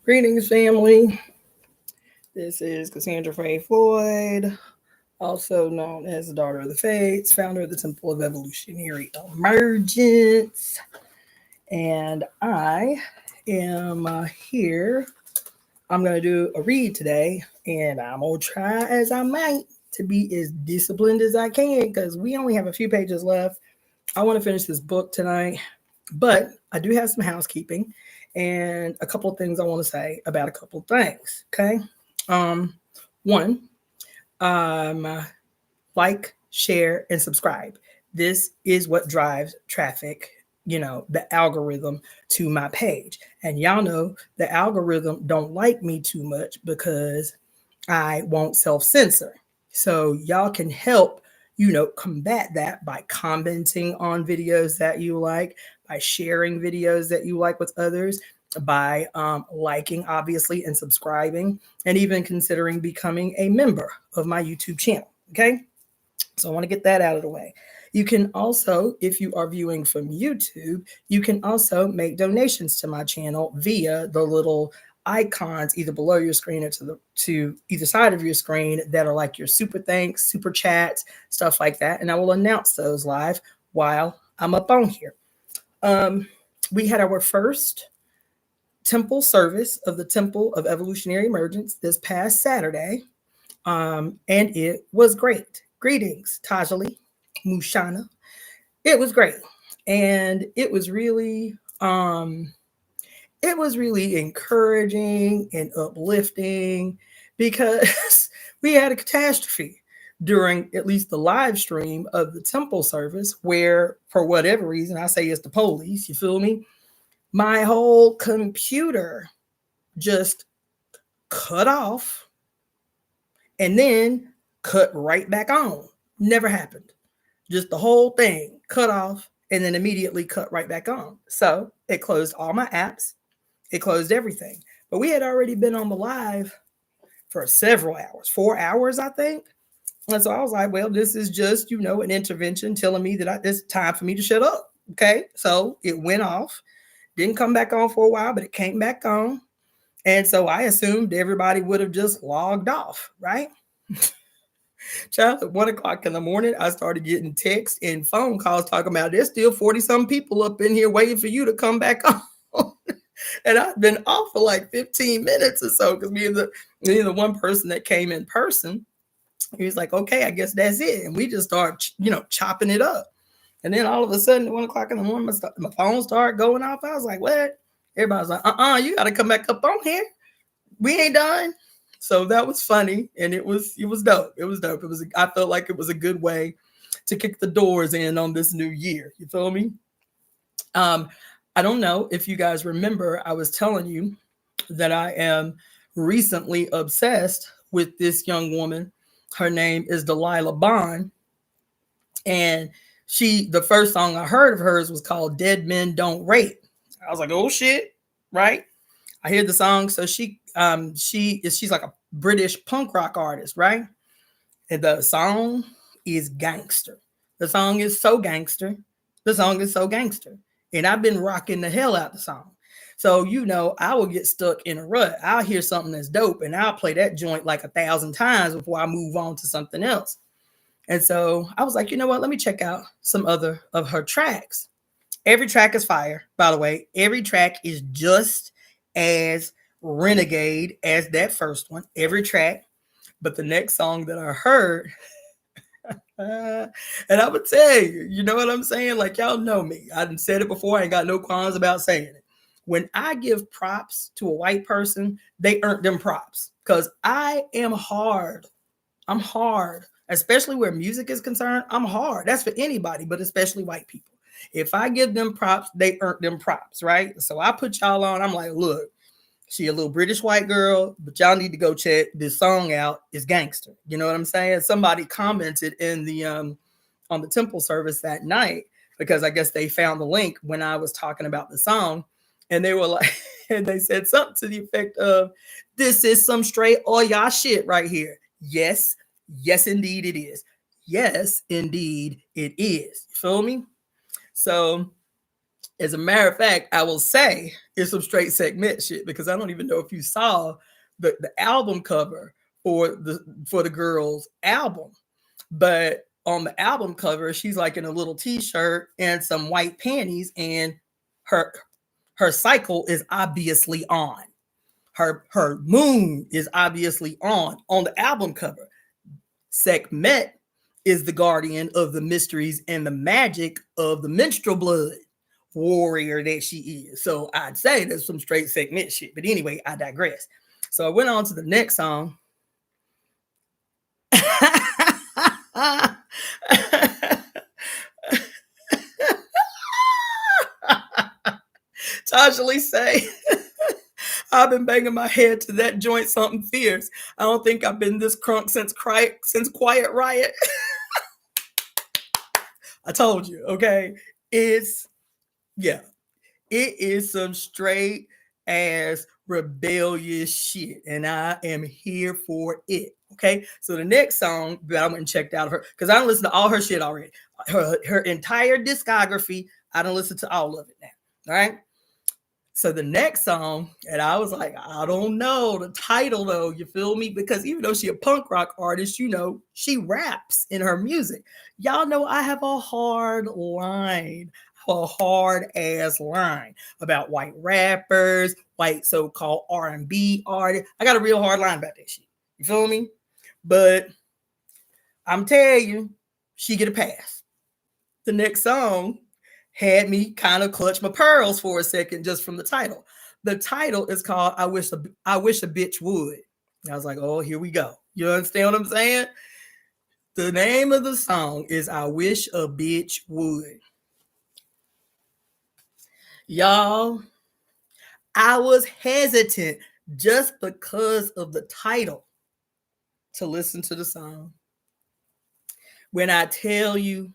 Greetings, family. This is Cassandra-Floyd, also known as the Daughter of the Fates, founder of the Temple of Evolutionary Emergence. And I am here. I'm going to do a read today, and I'm going to try as I might to be as disciplined as I can because we only have a few pages left. I want to finish this book tonight, but I do have some housekeeping and a couple of things I want to say about a couple of things. Okay. One, like, share, and subscribe. This is what drives traffic, the algorithm to my page. And y'all know the algorithm don't like me too much because I won't self-censor. So y'all can help, combat that by commenting on videos that you like, by sharing videos that you like with others, by liking, obviously, and subscribing, and even considering becoming a member of my YouTube channel. Okay. So I want to get that out of the way. You can also, if you are viewing from YouTube, you can also make donations to my channel via the little icons either below your screen or to either side of your screen that are like your super thanks, super chats, stuff like that. And I will announce those live while I'm up on here. We had our first temple service of the Temple of Evolutionary Emergence this past Saturday, and it was great. Greetings, Tajali, Mushana. It was great, and it was really encouraging and uplifting because we had a catastrophe during at least the live stream of the temple service where, for whatever reason, I say it's the police, you feel me? My whole computer just cut off and then cut right back on. Never happened. Just the whole thing cut off and then immediately cut right back on. So it closed all my apps. It closed everything. But we had already been on the live for several hours, 4 hours, I think. And so I was like, well, this is just, an intervention telling me that it's time for me to shut up. Okay. So it went off. Didn't come back on for a while, but it came back on. And so I assumed everybody would have just logged off, right? Child, at 1:00 in the morning, I started getting texts and phone calls talking about there's still 40-some people up in here waiting for you to come back on. And I've been off for like 15 minutes or so because me and the one person that came in person, he was like, okay, I guess that's it. And we just start, chopping it up. And then all of a sudden, at 1:00 in the morning, my phone started going off. I was like, what? Everybody's like, you got to come back up on here. We ain't done. So that was funny, and it was dope. It was dope. I felt like it was a good way to kick the doors in on this new year. You feel me? I don't know if you guys remember, I was telling you that I am recently obsessed with this young woman. Her name is Delilah Bond, and the first song I heard of hers was called "Dead Men Don't Rape." I was like, oh shit, right? I hear the song. So she's like a British punk rock artist, right? And the song is gangster. The song is so gangster. The song is so gangster. And I've been rocking the hell out the song. So, I will get stuck in a rut. I'll hear something that's dope and I'll play that joint like 1,000 times before I move on to something else. And so I was like, you know what? Let me check out some other of her tracks. Every track is fire, by the way. Every track is just as renegade as that first one. Every track. But the next song that I heard, and I would tell you, you know what I'm saying? Like, y'all know me. I done said it before. I ain't got no qualms about saying it. When I give props to a white person, they earn them props because I am hard. I'm hard, especially where music is concerned. I'm hard. That's for anybody, but especially white people. If I give them props, they earn them props, right? So I put y'all on. I'm like, look, she a little British white girl, but y'all need to go check this song out. It's gangster. You know what I'm saying? Somebody commented in the on the temple service that night because I guess they found the link when I was talking about the song, and they were like, and they said something to the effect of, "This is some straight all y'all shit right here." Yes, indeed it is. Yes, indeed it is. You feel me? So As a matter of fact, I will say it's some straight segment shit because I don't even know if you saw the album cover for the girls' album. But on the album cover, she's like in a little t-shirt and some white panties, and her her cycle is obviously on. Her moon is obviously on the album cover. Sekhmet is the guardian of the mysteries and the magic of the menstrual blood warrior that she is. So I'd say there's some straight Sekhmet shit. But anyway, I digress. So I went on to the next song. Tasha Lee say, I've been banging my head to that joint something fierce. I don't think I've been this crunk since Quiet Riot. I told you, okay? It is some straight ass rebellious shit, and I am here for it. Okay, so the next song that I went and checked out of her, because I don't listen to all her shit already. Her entire discography, I don't listen to all of it now. All right. So the next song, and I was like, I don't know the title though, you feel me? Because even though she a punk rock artist, you know, she raps in her music. Y'all know I have a hard line, a hard ass line about white rappers, white so-called R&B artists. I got a real hard line about that shit. You feel me? But I'm telling you, she get a pass. The next song had me kind of clutch my pearls for a second just from the title. The title is called I Wish a Bitch Would. And I was like, oh, here we go. You understand what I'm saying? The name of the song is I Wish a Bitch Would. Y'all, I was hesitant just because of the title to listen to the song. When I tell you,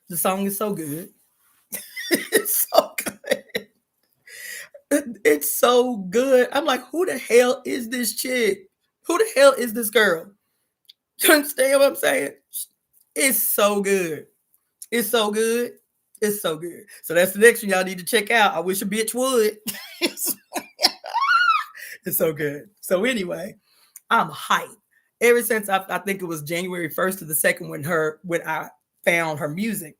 the song is so good. It's so good. It's so good. I'm like, who the hell is this chick? Who the hell is this girl? You understand what I'm saying? It's so good. It's so good. It's so good. So that's the next one y'all need to check out. I Wish a Bitch Would. It's so good. So anyway, I'm hyped. Ever since I think it was January 1st to the 2nd when I found her music.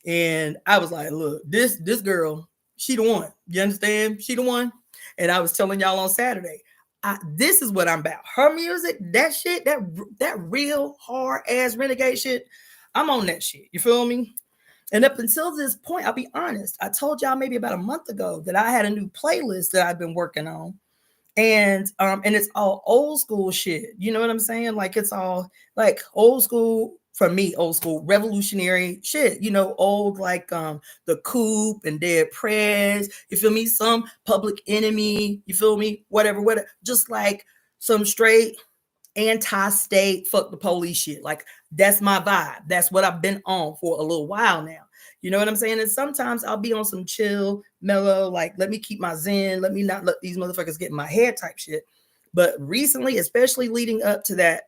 And I was like, look, this girl, she the one. You understand? She the one. And I was telling y'all on Saturday, this is what I'm about. Her music, that shit, that real hard ass renegade shit, I'm on that shit. You feel me? And up until this point, I'll be honest, I told y'all maybe about a month ago that I had a new playlist that I've been working on. And it's all old school shit. You know what I'm saying? Like it's all like old school. For me, old school revolutionary shit, you know, old like the Coop and Dead Prez, you feel me? Some Public Enemy, you feel me? Whatever, just like some straight anti-state, fuck the police shit. Like that's my vibe. That's what I've been on for a little while now. You know what I'm saying? And sometimes I'll be on some chill, mellow, like let me keep my zen, let me not let these motherfuckers get in my head type shit. But recently, especially leading up to that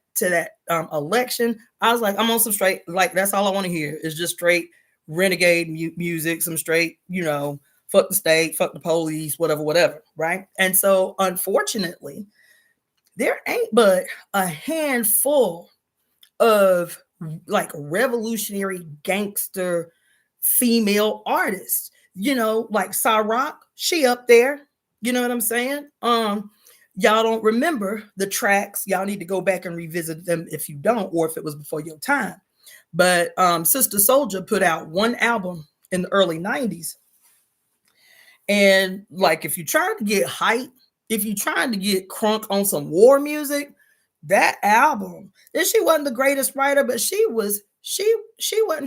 election, I was like, I'm on some straight, like that's all I want to hear is just straight renegade music, some straight, you know, fuck the state, fuck the police, whatever, right? And so unfortunately, there ain't but a handful of like revolutionary gangster female artists, you know, like Cyrock, she up there, you know what I'm saying? Y'all don't remember the tracks. Y'all need to go back and revisit them if you don't, or if it was before your time. But Sister Soldier put out one album in the early 90s. And like if you're trying to get hype, if you're trying to get crunk on some war music, that album, and she wasn't the greatest writer, but she wasn't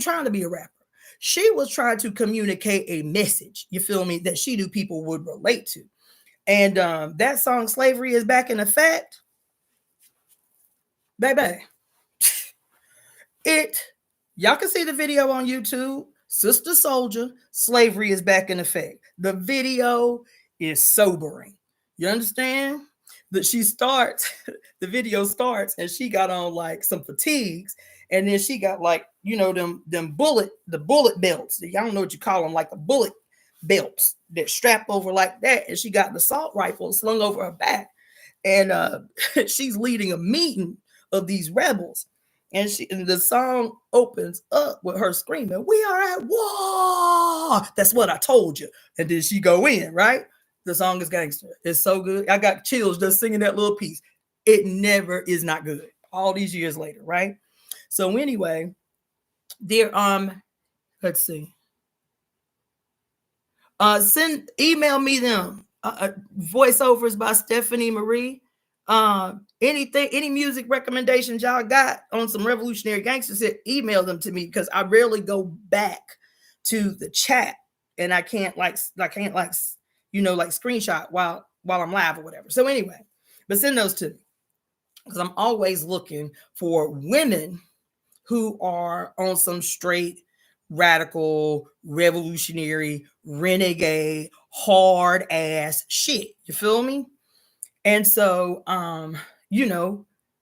trying to be a rapper. She was trying to communicate a message, you feel me, that she knew people would relate to. And that song, Slavery is Back in Effect, baby. Y'all can see the video on YouTube. Sister Soldier, Slavery is Back in Effect. The video is sobering. You understand? That the video starts and she got on like some fatigues And then she got like, the bullet belts. I don't know what you call them, like the bullet belts that strap over like that. And she got the assault rifle slung over her back. And she's leading a meeting of these rebels. And the song opens up with her screaming, "We are at war. That's what I told you." And then she go in, right? The song is gangster. It's so good. I got chills just singing that little piece. It never is not good. All these years later, right? So anyway, there, let's see. Email me them. Voiceovers by Stephanie Marie. Any music recommendations y'all got on some revolutionary gangsters, email them to me, because I rarely go back to the chat, and I can't screenshot while I'm live or whatever. So anyway, but send those to me, because I'm always looking for women who are on some straight radical, revolutionary, renegade, hard ass shit. You feel me? And so,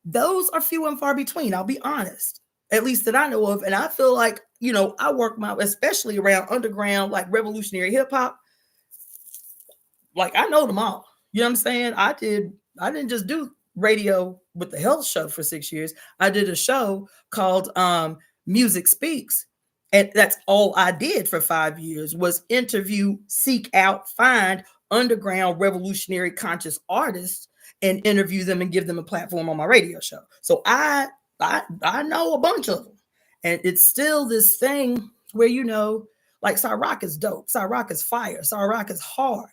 those are few and far between. I'll be honest, at least that I know of. And I feel like, I work especially around underground, like revolutionary hip hop. Like, I know them all. You know what I'm saying? I didn't just do radio with the health show for 6 years. I did a show called Music Speaks. And that's all I did for 5 years, was interview, seek out, find underground revolutionary conscious artists and interview them and give them a platform on my radio show. So I know a bunch of them. And it's still this thing where, like Cyrock is dope. Cyrock is fire. Cyrock is hard.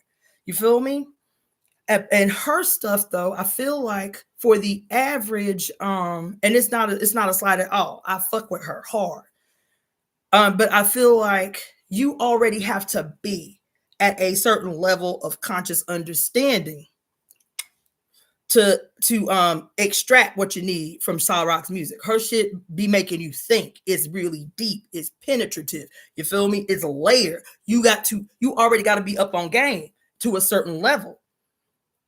You feel me? And her stuff, though, I feel like for the average, and it's not a slide at all. I fuck with her hard. But I feel like you already have to be at a certain level of conscious understanding to extract what you need from Cyrock's music. Her shit be making you think. It's really deep. It's penetrative. You feel me? It's layered. You already got to be up on game to a certain level,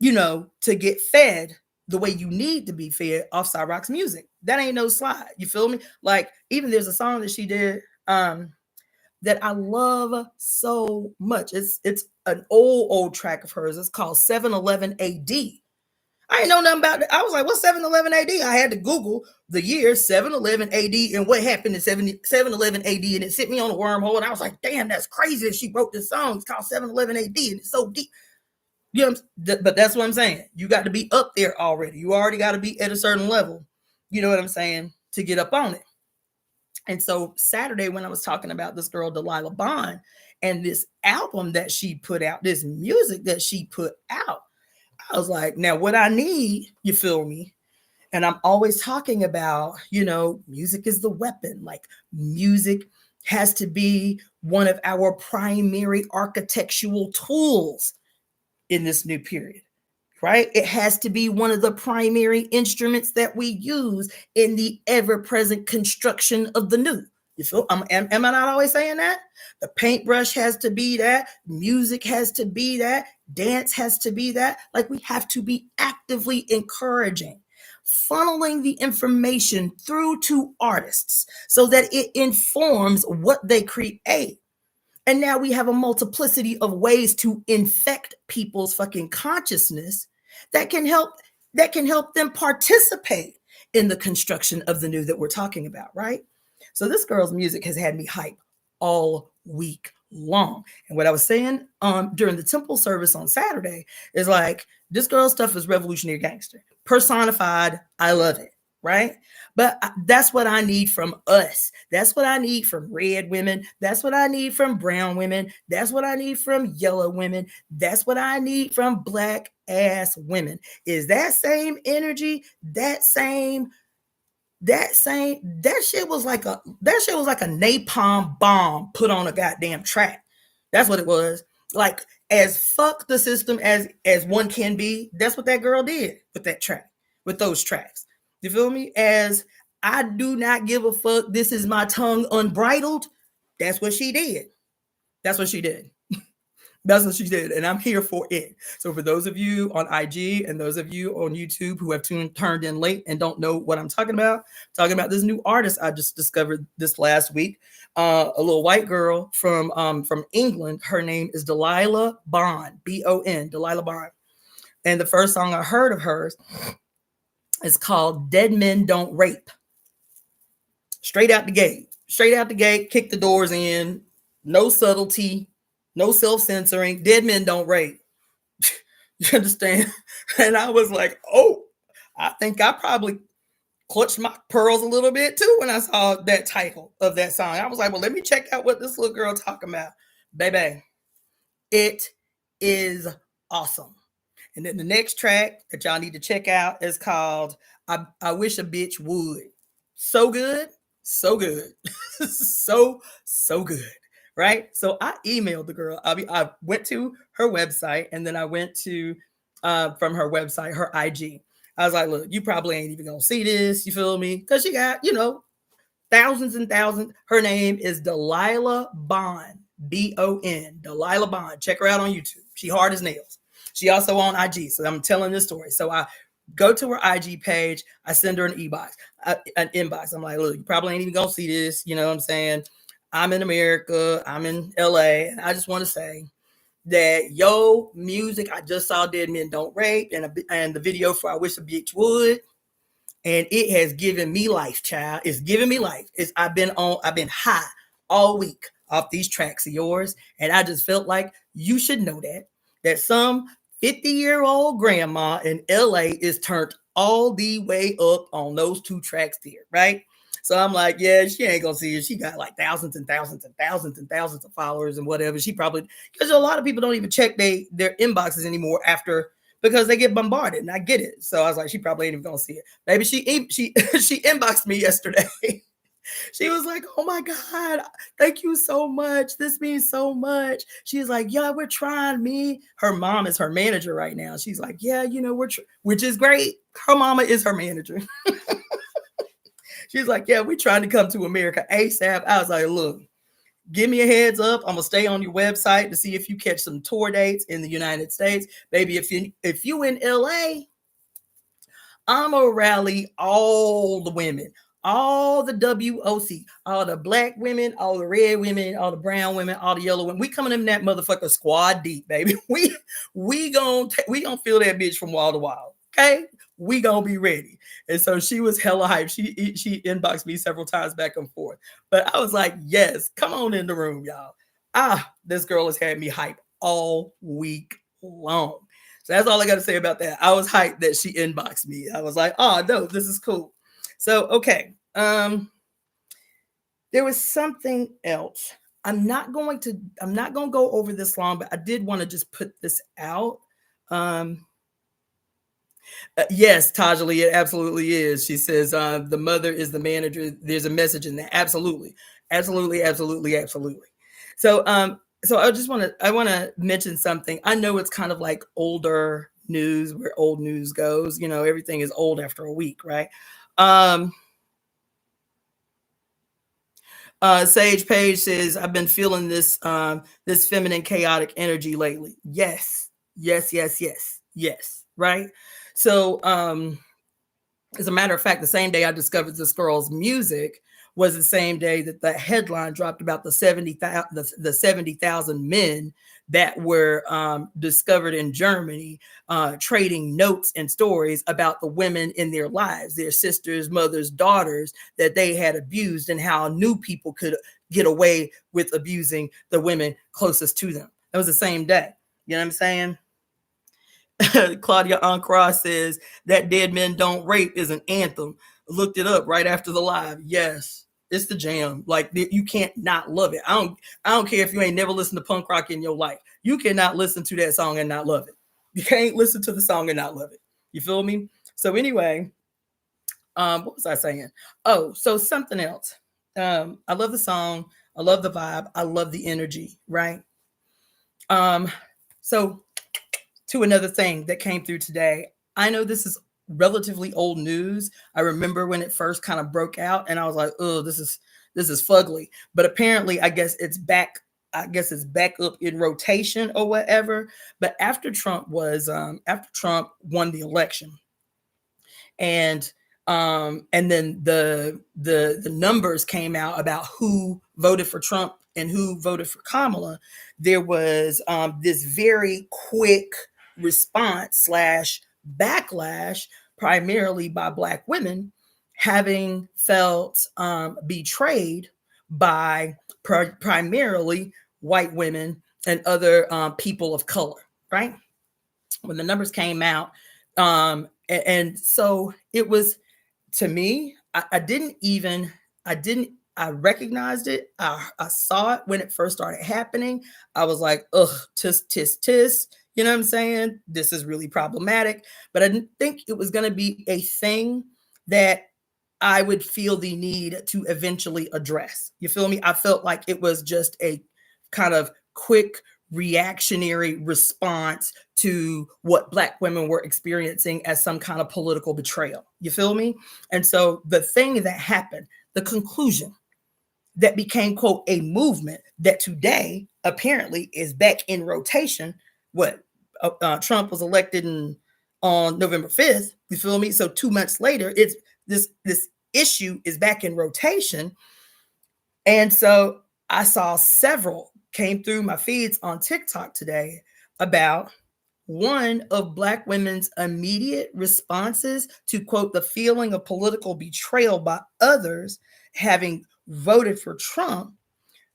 to get fed the way you need to be fed off Cyrock's music. That ain't no slide. You feel me? Like, even there's a song that she did that I love so much. It's an old track of hers. It's called 711 AD. I ain't know nothing about it. I was like, what's 711 AD? I had to Google the year 711 AD and what happened in 711 AD, and it sent me on a wormhole, and I was like, damn, that's crazy that she wrote this song. It's called 711 AD, and it's so deep. But that's what I'm saying. You got to be up there already. You already got to be at a certain level. You know what I'm saying? To get up on it. And so Saturday, when I was talking about this girl, Delilah Bond, and this album that she put out, this music that she put out, I was like, now what I need, you feel me? And I'm always talking about, music is the weapon. Like, music has to be one of our primary architectural tools in this new period. Right? It has to be one of the primary instruments that we use in the ever-present construction of the new. You feel? Am I not always saying that? The paintbrush has to be that. Music has to be that. Dance has to be that. Like, we have to be actively encouraging, funneling the information through to artists so that it informs what they create. And now we have a multiplicity of ways to infect people's fucking consciousness that can help them participate in the construction of the new that we're talking about, right? So this girl's music has had me hype all week long. And what I was saying during the temple service on Saturday is like, this girl's stuff is revolutionary gangster, personified. I love it, right? But that's what I need from us. That's what I need from red women. That's what I need from brown women. That's what I need from yellow women. That's what I need from black ass women. Is that same energy, that shit was like a napalm bomb put on a goddamn track. That's what it was. Like, as fuck the system as one can be, that's what that girl did with that track, with those tracks. You feel me? As I do not give a fuck, this is my tongue unbridled. That's what she did. That's what she did. That's what she did, and I'm here for it. So for those of you on IG and those of you on YouTube who have turned in late and don't know what I'm talking about this new artist I just discovered this last week. A little white girl from England. Her name is Delilah Bond, Bon, Delilah Bond. And the first song I heard of hers is called "Dead Men Don't Rape." Straight out the gate, kick the doors in, no subtlety, no self-censoring. Dead men don't rape. You understand? And I was like, oh, I think I probably clutched my pearls a little bit too when I saw that title of that song. I was like, well, let me check out what this little girl talking about. Baby, it is awesome. And then the next track that y'all need to check out is called I Wish a Bitch Would. So good, so good. so good. Right? So I emailed the girl. I went to her website, and then I went to from her website, her IG. I was like, look, you probably ain't even gonna see this, you feel me? Because she got, thousands and thousands. Her name is Delilah Bond, Bon, Delilah Bond. Check her out on YouTube. She hard as nails. She also on IG. So I'm telling this story. So I go to her IG page. I send her an inbox. I'm like, look, you probably ain't even gonna see this. You know what I'm saying? I'm in America. I'm in LA. And I just want to say that yo music, I just saw Dead Men Don't Rape and the video for I Wish a Bitch Would. And it has given me life, child. It's giving me life. I've been high all week off these tracks of yours. And I just felt like you should know that some 50-year-old grandma in LA is turned all the way up on those two tracks there, right? So I'm like, yeah, she ain't gonna see it. She got like thousands and thousands and thousands and thousands of followers and whatever. She probably, because a lot of people don't even check their inboxes anymore because they get bombarded, and I get it. So I was like, she probably ain't even gonna see it. Maybe she inboxed me yesterday. She was like, oh my God, thank you so much. This means so much. She's like, yeah, we're trying me. Her mom is her manager right now. She's like, yeah, which is great. Her mama is her manager. She's like, yeah, we're trying to come to America ASAP. I was like, look, give me a heads up. I'm gonna stay on your website to see if you catch some tour dates in the United States. Baby, if you in LA, I'm gonna rally all the women, all the WOC, all the black women, all the red women, all the brown women, all the yellow women. We coming in that motherfucker squad deep, baby. We gonna feel that bitch from wall to wall. Okay, we gonna be ready. And so she was hella hyped. She inboxed me several times back and forth. But I was like, yes, come on in the room, y'all. This girl has had me hyped all week long. So that's all I got to say about that. I was hyped that she inboxed me. I was like, oh no, this is cool. So okay. There was something else. I'm not going to go over this long, but I did want to just put this out. Yes, Tajali, it absolutely is. She says the mother is the manager. There's a message in that. Absolutely. So I want to mention something. I know it's kind of like older news, where old news goes. Everything is old after a week, right? Sage Page says, I've been feeling this feminine chaotic energy lately. Yes. Right. So, as a matter of fact, the same day I discovered this girl's music was the same day that the headline dropped about the 70,000 men that were discovered in Germany, trading notes and stories about the women in their lives, their sisters, mothers, daughters that they had abused, and how new people could get away with abusing the women closest to them. That was the same day. You know what I'm saying? Claudia Ancra says that Dead Men Don't Rape is an anthem. Looked it up right after the live. Yes, it's the jam. Like, you can't not love it. I don't care if you ain't never listened to punk rock in your life. You cannot listen to that song and not love it. You can't listen to the song and not love it. You feel me? So anyway, what was I saying? Oh, so something else. I love the song. I love the vibe. I love the energy, right? So to another thing that came through today. I know this is relatively old news. I remember when it first kind of broke out, and I was like, oh, this is fugly. But apparently, I guess it's back I guess it's back up in rotation or whatever. But after Trump won the election, and then the numbers came out about who voted for Trump and who voted for Kamala, there was this very quick response slash backlash, primarily by Black women, having felt betrayed by primarily white women and other people of color, right? When the numbers came out, and so it was, to me, I recognized it. I saw it when it first started happening. I was like, ugh, tis, tis, tis. You know what I'm saying? This is really problematic. But I didn't think it was going to be a thing that I would feel the need to eventually address. You feel me? I felt like it was just a kind of quick reactionary response to what Black women were experiencing as some kind of political betrayal. You feel me? And so the thing that happened, the conclusion that became, quote, a movement that today apparently is back in rotation. Trump was elected on November 5th. You feel me? So 2 months later, it's this issue is back in rotation. And so I saw several came through my feeds on TikTok today about one of Black women's immediate responses to, quote, the feeling of political betrayal by others having voted for Trump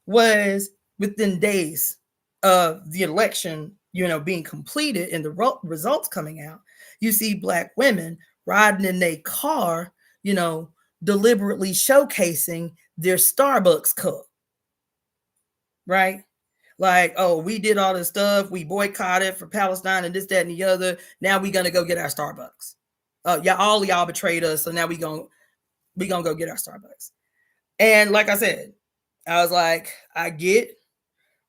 was within days of the election, being completed and the results coming out. You see Black women riding in their car, deliberately showcasing their Starbucks cup, right? Like, oh, we did all this stuff. We boycotted for Palestine and this, that, and the other. Now we're gonna go get our Starbucks. All of y'all betrayed us, so now we gonna go get our Starbucks. And like I said, I was like, I get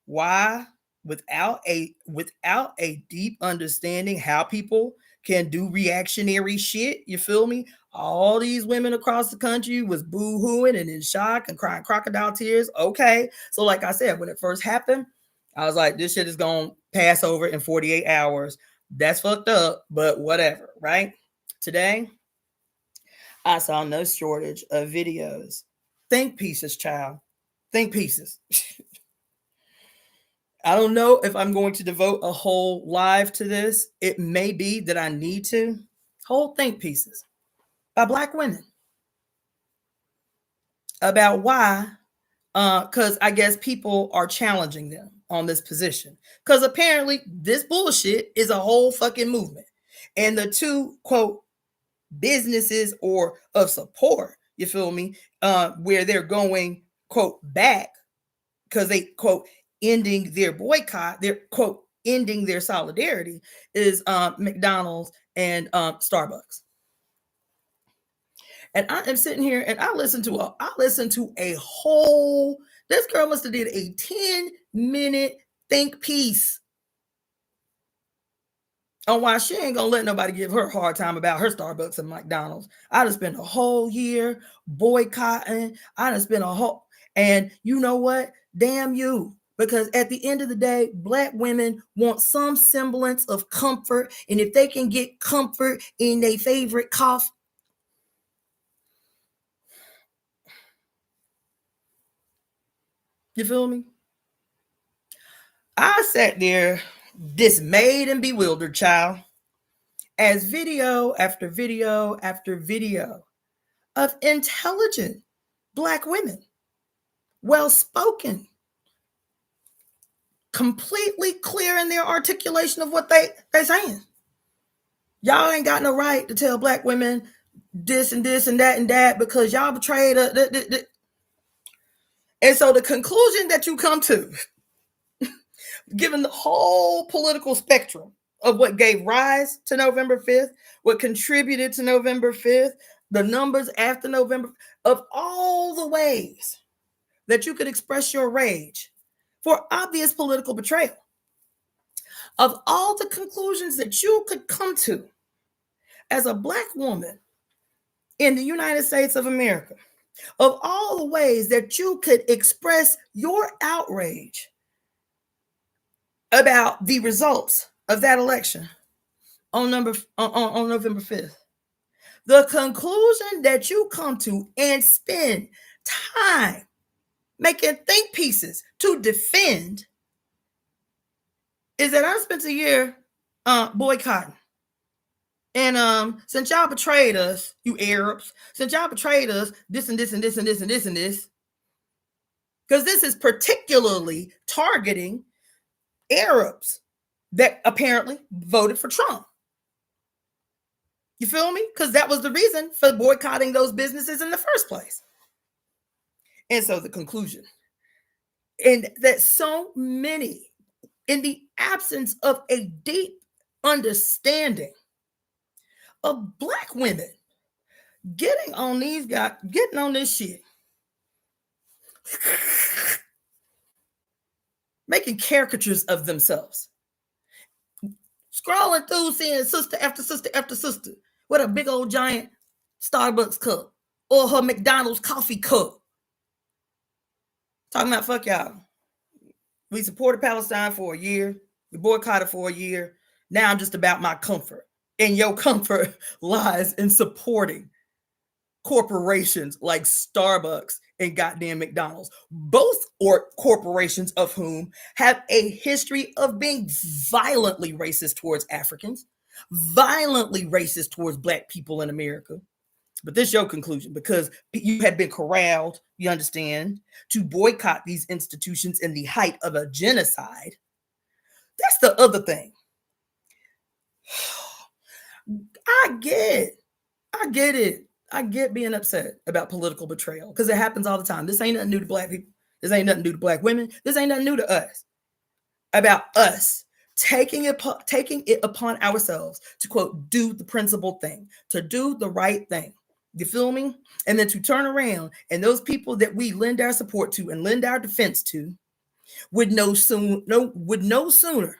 why without a deep understanding how people can do reactionary shit. You feel me? All these women across the country was boo-hooing and in shock and crying crocodile tears. Okay. So like I said, when it first happened, I was like, this shit is going to pass over in 48 hours. That's fucked up, but whatever, right? Today, I saw no shortage of videos. Think pieces, child. Think pieces. I don't know if I'm going to devote a whole live to this. It may be that I need to. Whole think pieces by Black women about why, because I guess people are challenging them on this position. Because apparently this bullshit is a whole fucking movement. And the two, quote, businesses or of support, you feel me, where they're going, quote, back, because they, quote, ending their boycott, they're, quote, ending their solidarity, is McDonald's and Starbucks. And I am sitting here and I listened to a whole, this girl must have did a 10-minute think piece on why she ain't gonna let nobody give her a hard time about her Starbucks and McDonald's. I done spent a whole year boycotting. I done spent and you know what? Damn you. Because at the end of the day, Black women want some semblance of comfort. And if they can get comfort in their favorite coffee, you feel me? I sat there dismayed and bewildered, child, as video after video after video of intelligent Black women, well-spoken, completely clear in their articulation of what they're saying. Y'all ain't got no right to tell Black women this and this and that because y'all betrayed us. And so the conclusion that you come to, given the whole political spectrum of what gave rise to November 5th, what contributed to November 5th, the numbers after November, of all the ways that you could express your rage for obvious political betrayal, of all the conclusions that you could come to as a Black woman in the United States of America, of all the ways that you could express your outrage about the results of that election on November 5th. The conclusion that you come to and spend time making think pieces to defend is that I spent a year boycotting. And since y'all betrayed us, you Arabs, since y'all betrayed us, this and this and this and this and this and this, because this is particularly targeting Arabs that apparently voted for Trump. You feel me? Because that was the reason for boycotting those businesses in the first place. And so the conclusion, and that so many, in the absence of a deep understanding of Black women getting on this shit, making caricatures of themselves, scrolling through seeing sister after sister after sister with a big old giant Starbucks cup or her McDonald's coffee cup. Talking about fuck y'all. We supported Palestine for a year. We boycotted for a year. Now I'm just about my comfort. And your comfort lies in supporting corporations like Starbucks and goddamn McDonald's, both corporations of whom have a history of being violently racist towards Africans, violently racist towards Black people in America. But this is your conclusion because you had been corralled, you understand, to boycott these institutions in the height of a genocide. That's the other thing. I get it. I get being upset about political betrayal because it happens all the time. This ain't nothing new to Black people. This ain't nothing new to Black women. This ain't nothing new to us. About us taking it upon ourselves to, quote, do the principled thing, to do the right thing. You feel me? And then to turn around and those people that we lend our support to and lend our defense to would no sooner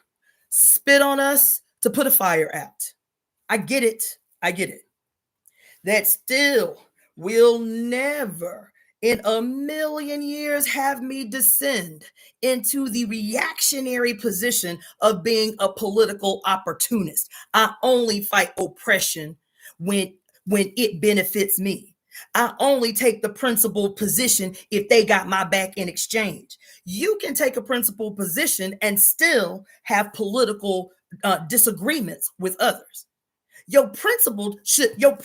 spit on us to put a fire out. I get it. That still will never in a million years have me descend into the reactionary position of being a political opportunist. I only fight oppression when it benefits me. I only take the principled position if they got my back in exchange. You can take a principled position and still have political disagreements with others. Your principles, your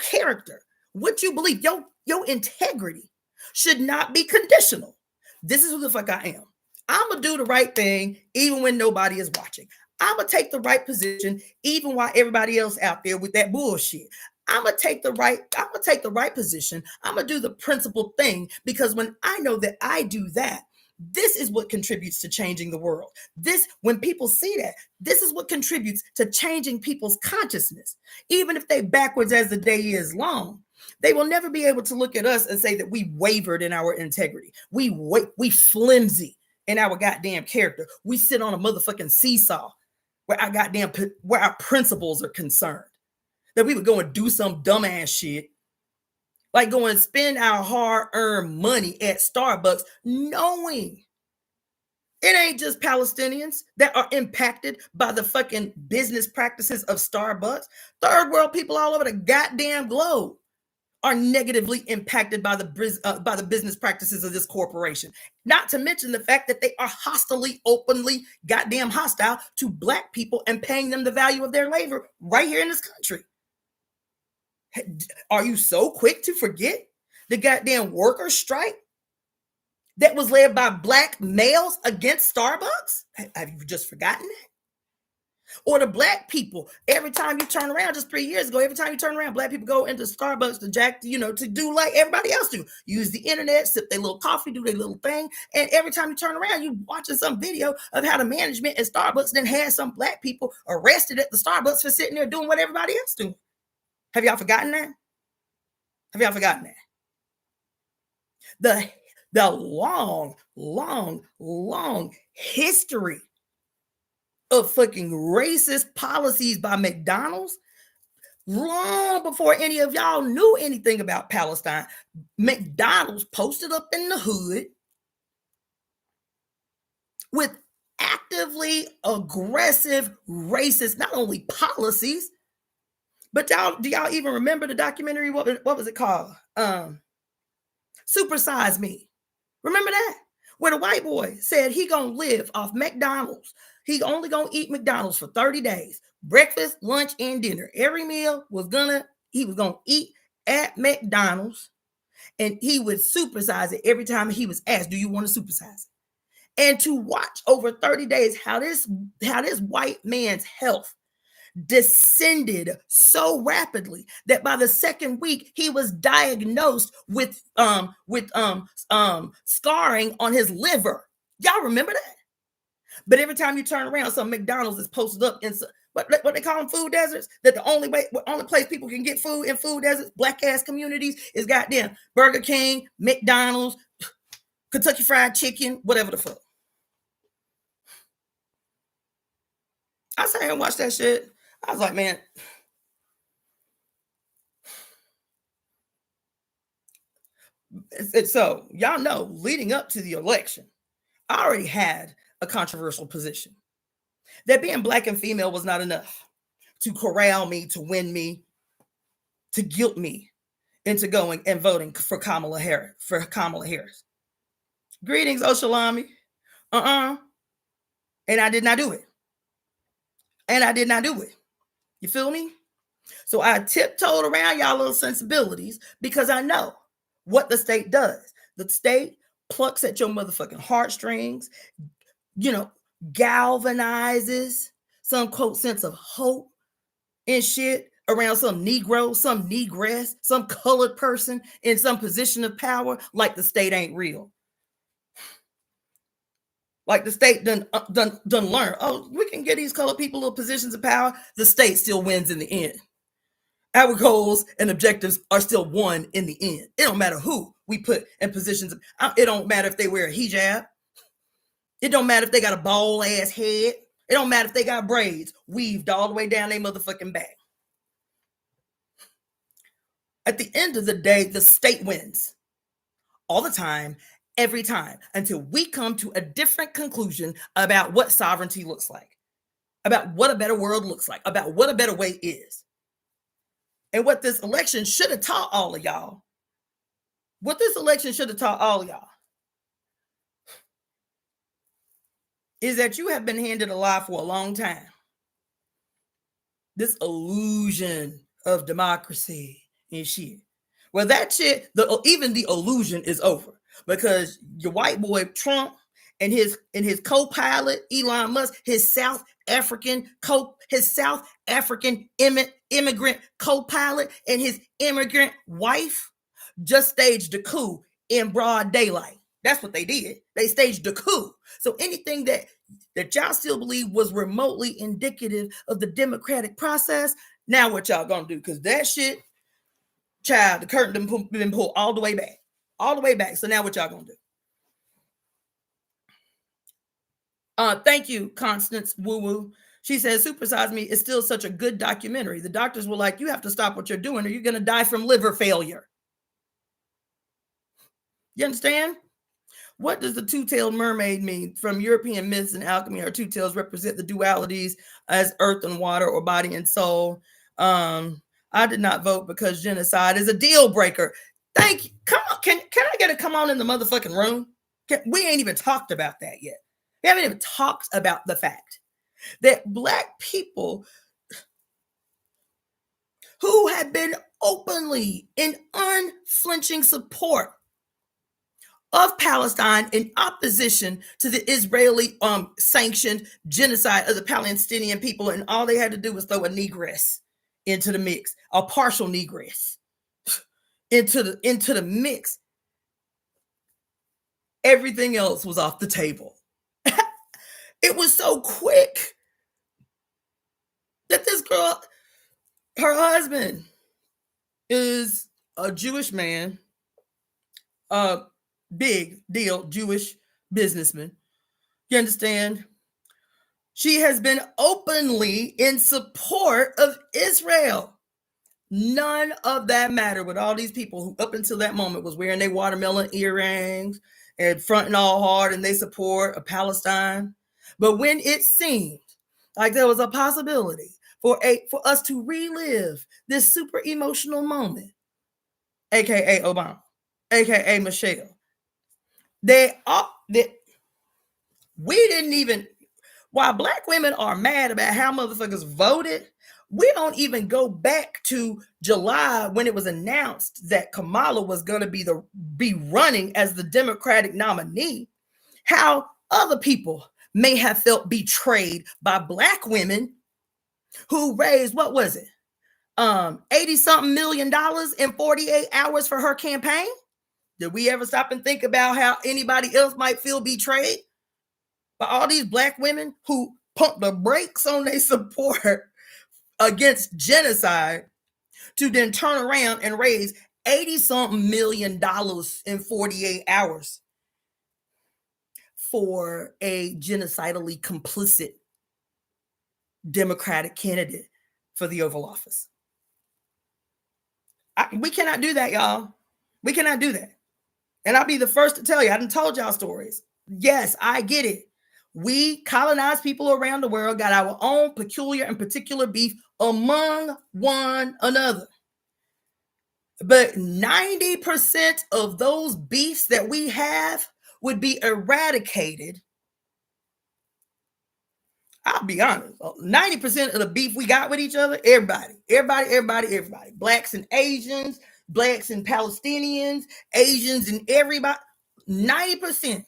character, what you believe, your integrity should not be conditional. This is who the fuck I am. I'm going to do the right thing even when nobody is watching. I'm going to take the right position even while everybody else out there with that bullshit. I'm going to take the right position. I'm going to do the principled thing because when I know that I do that, this is what contributes to changing the world. When people see that, this is what contributes to changing people's consciousness. Even if they backwards as the day is long, they will never be able to look at us and say that we wavered in our integrity. We flimsy in our goddamn character. We sit on a motherfucking seesaw where our principles are concerned. That we would go and do some dumbass shit, like go and spend our hard-earned money at Starbucks, knowing it ain't just Palestinians that are impacted by the fucking business practices of Starbucks. Third world people all over the goddamn globe are negatively impacted by the business practices of this corporation. Not to mention the fact that they are openly goddamn hostile to Black people and paying them the value of their labor right here in this country. Are you so quick to forget the goddamn worker strike that was led by Black males against Starbucks? Have you just forgotten that? Or the Black people, every time you turn around, just 3 years ago, every time you turn around, Black people go into Starbucks to do like everybody else do. Use the internet, sip their little coffee, do their little thing. And every time you turn around, you watching some video of how the management at Starbucks then had some Black people arrested at the Starbucks for sitting there doing what everybody else do. Have y'all forgotten that? The long history of fucking racist policies by McDonald's, long before any of y'all knew anything about Palestine. McDonald's posted up in the hood with aggressive, racist, not only policies, but do y'all even remember the documentary? What was it called? Super Size Me. Remember that? Where the white boy said he gonna live off McDonald's. He only gonna eat McDonald's for 30 days. Breakfast, lunch, and dinner. Every meal he was gonna eat at McDonald's, and he would supersize it every time he was asked, do you want to supersize it? And to watch over 30 days how this white man's health descended so rapidly that by the second week he was diagnosed with scarring on his liver. Y'all remember that? But every time you turn around, some McDonald's is posted up in what they call them, food deserts. That the only place people can get food in food deserts, black ass communities, is goddamn Burger King, McDonald's, Kentucky Fried Chicken, whatever the fuck. I sat here and watched that shit. I was like, man, so y'all know, leading up to the election, I already had a controversial position that being black and female was not enough to corral me, to win me, to guilt me into going and voting for Kamala Harris. Greetings, Oshalami. And I did not do it. You feel me? So I tiptoed around y'all little sensibilities because I know what the state does. The state plucks at your motherfucking heartstrings, galvanizes some quote sense of hope and shit around some Negro, some Negress, some colored person in some position of power, like the state ain't real. Like the state done learn, oh, we can get these colored people in positions of power. The state still wins in the end. Our goals and objectives are still won in the end. It don't matter who we put in positions. It don't matter if they wear a hijab. It don't matter if they got a bald ass head. It don't matter if they got braids weaved all the way down their motherfucking back. At the end of the day, the state wins. All the time, every time, until we come to a different conclusion about what sovereignty looks like, about what a better world looks like, about what a better way is. And what this election should have taught all of y'all, is that you have been handed a lie for a long time. This illusion of democracy and shit. Well, that shit, even the illusion is over, because your white boy Trump and his co-pilot Elon Musk, his South African immigrant co-pilot, and his immigrant wife just staged a coup in broad daylight. That's what they did. They staged a coup. So anything that y'all still believe was remotely indicative of the democratic process, now what y'all gonna do? Because that shit, child, the curtain been pulled all the way back. So now what y'all gonna do? Thank you, Constance Woo Woo. She says, Supersize Me is still such a good documentary. The doctors were like, you have to stop what you're doing or you're going to die from liver failure. You understand? What does the two-tailed mermaid mean? From European myths and alchemy, our two tails represent the dualities as earth and water, or body and soul. I did not vote because genocide is a deal breaker. Thank you. Come on. Can I get a come on in the motherfucking room? We ain't even talked about that yet. We haven't even talked about the fact that Black people who have been openly in unflinching support of Palestine in opposition to the Israeli sanctioned genocide of the Palestinian people, and all they had to do was throw a negress into the mix, a partial negress into the mix. Everything else was off the table. It was so quick that this girl, her husband is a Jewish man, a big deal Jewish businessman. You understand? She has been openly in support of Israel. None of that mattered with all these people who up until that moment was wearing their watermelon earrings and fronting all hard and they support of Palestine. But when it seemed like there was a possibility for us to relive this super emotional moment, aka Obama, aka Michelle, we didn't even, while Black women are mad about how motherfuckers voted, we don't even go back to July when it was announced that Kamala was going to be running as the Democratic nominee. How other people may have felt betrayed by Black women who raised, what was it, 80 something million dollars in 48 hours for her campaign. Did we ever stop and think about how anybody else might feel betrayed by all these Black women who pumped the brakes on their support against genocide to then turn around and raise 80 something million dollars in 48 hours for a genocidally complicit Democratic candidate for the Oval Office? We cannot do that, y'all. We cannot do that. And I'll be the first to tell you, I done told y'all stories. Yes, I get it. We colonized people around the world got our own peculiar and particular beef among one another. But 90% of those beefs that we have would be eradicated. I'll be honest, 90% of the beef we got with each other, everybody. Blacks and Asians, Blacks and Palestinians, Asians and everybody. 90%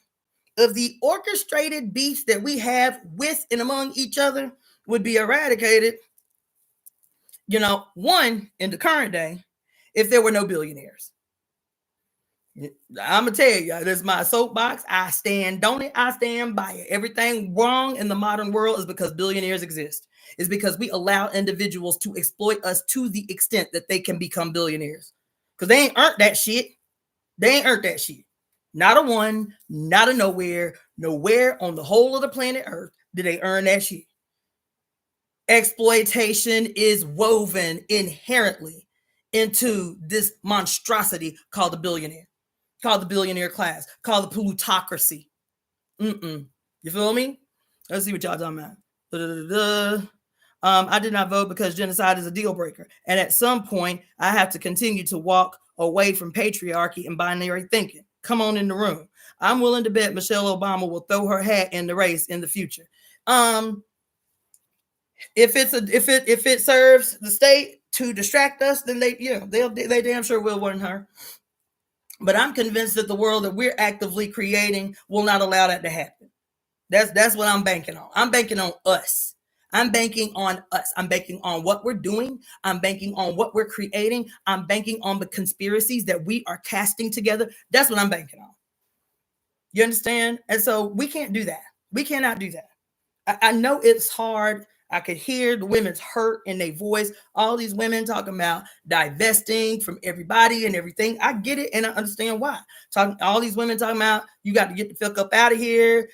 of the orchestrated beefs that we have with and among each other would be eradicated, one, in the current day, if there were no billionaires. I'm gonna tell you, this is my soapbox. I stand on it. I stand by it. Everything wrong in the modern world is because billionaires exist. It's because we allow individuals to exploit us to the extent that they can become billionaires. Because they ain't earned that shit. Not a one, not a nowhere on the whole of the planet Earth did they earn that shit. Exploitation is woven inherently into this monstrosity called the billionaire. Called the billionaire class, called the plutocracy. You feel me? Let's see what y'all talking about. I did not vote because genocide is a deal breaker. And at some point, I have to continue to walk away from patriarchy and binary thinking. Come on in the room. I'm willing to bet Michelle Obama will throw her hat in the race in the future. If it serves the state to distract us, then they damn sure will win her. But I'm convinced that the world that we're actively creating will not allow that to happen. That's what I'm banking on. I'm banking on us. I'm banking on us. I'm banking on what we're doing. I'm banking on what we're creating. I'm banking on the conspiracies that we are casting together. That's what I'm banking on. You understand? And so we can't do that. We cannot do that. I know it's hard. I could hear the women's hurt in their voice. All these women talking about divesting from everybody and everything. I get it, and I understand why. All these women talking about you got to get the fuck up out of here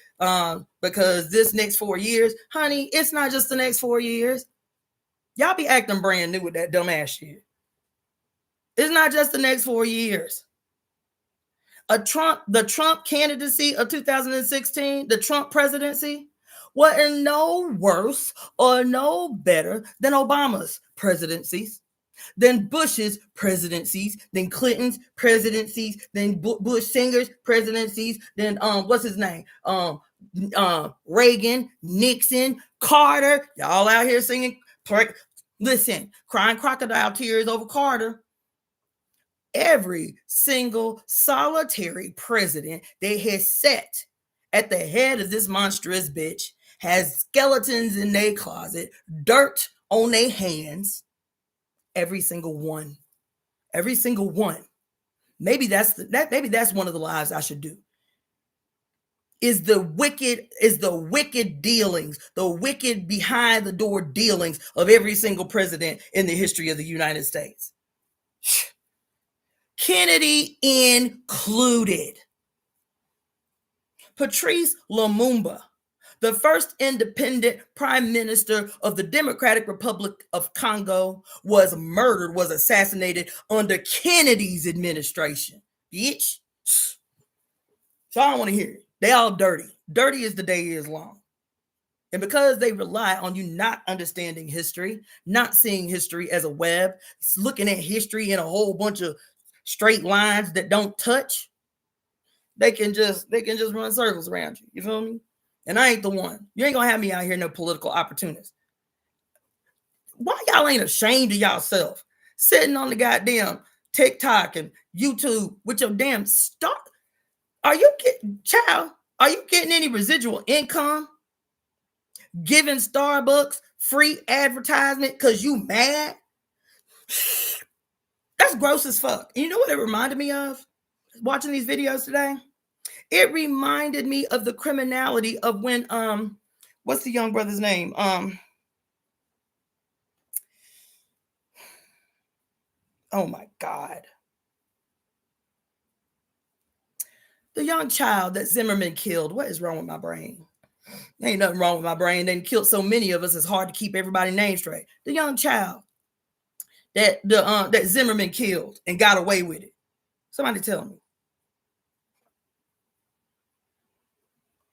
because this next 4 years, honey, it's not just the next 4 years. Y'all be acting brand new with that dumbass shit. It's not just the next 4 years. The Trump candidacy of 2016, the Trump presidency, wasn't no worse or no better than Obama's presidencies, than Bush's presidencies, than Clinton's presidencies, than Bush Senior's presidencies, than what's his name? Reagan, Nixon, Carter. Y'all out here singing, listen, crying crocodile tears over Carter. Every single solitary president that has sat at the head of this monstrous bitch has skeletons in their closet, dirt on their hands. Every single one. Every single one. Maybe that's one of the lives I should do. Is the wicked dealings, the wicked behind the door dealings of every single president in the history of the United States. Kennedy included. Patrice Lumumba, the first independent prime minister of the Democratic Republic of Congo, was murdered, was assassinated under Kennedy's administration. Bitch. So I don't want to hear it. They all dirty. Dirty as the day is long. And because they rely on you not understanding history, not seeing history as a web, looking at history in a whole bunch of straight lines that don't touch, they can just run circles around you. You feel me? And I ain't the one. You ain't gonna have me out here no political opportunist. Why y'all ain't ashamed of yourself? Sitting on the goddamn TikTok and YouTube with your damn start. Are you getting any residual income? Giving Starbucks free advertisement because you mad? That's gross as fuck. And you know what it reminded me of? Watching these videos today? It reminded me of the criminality of when, what's the young brother's name? Oh my God. The young child that Zimmerman killed. What is wrong with my brain? Ain't nothing wrong with my brain. They killed so many of us, it's hard to keep everybody's name straight. The young child that Zimmerman killed and got away with it. Somebody tell me.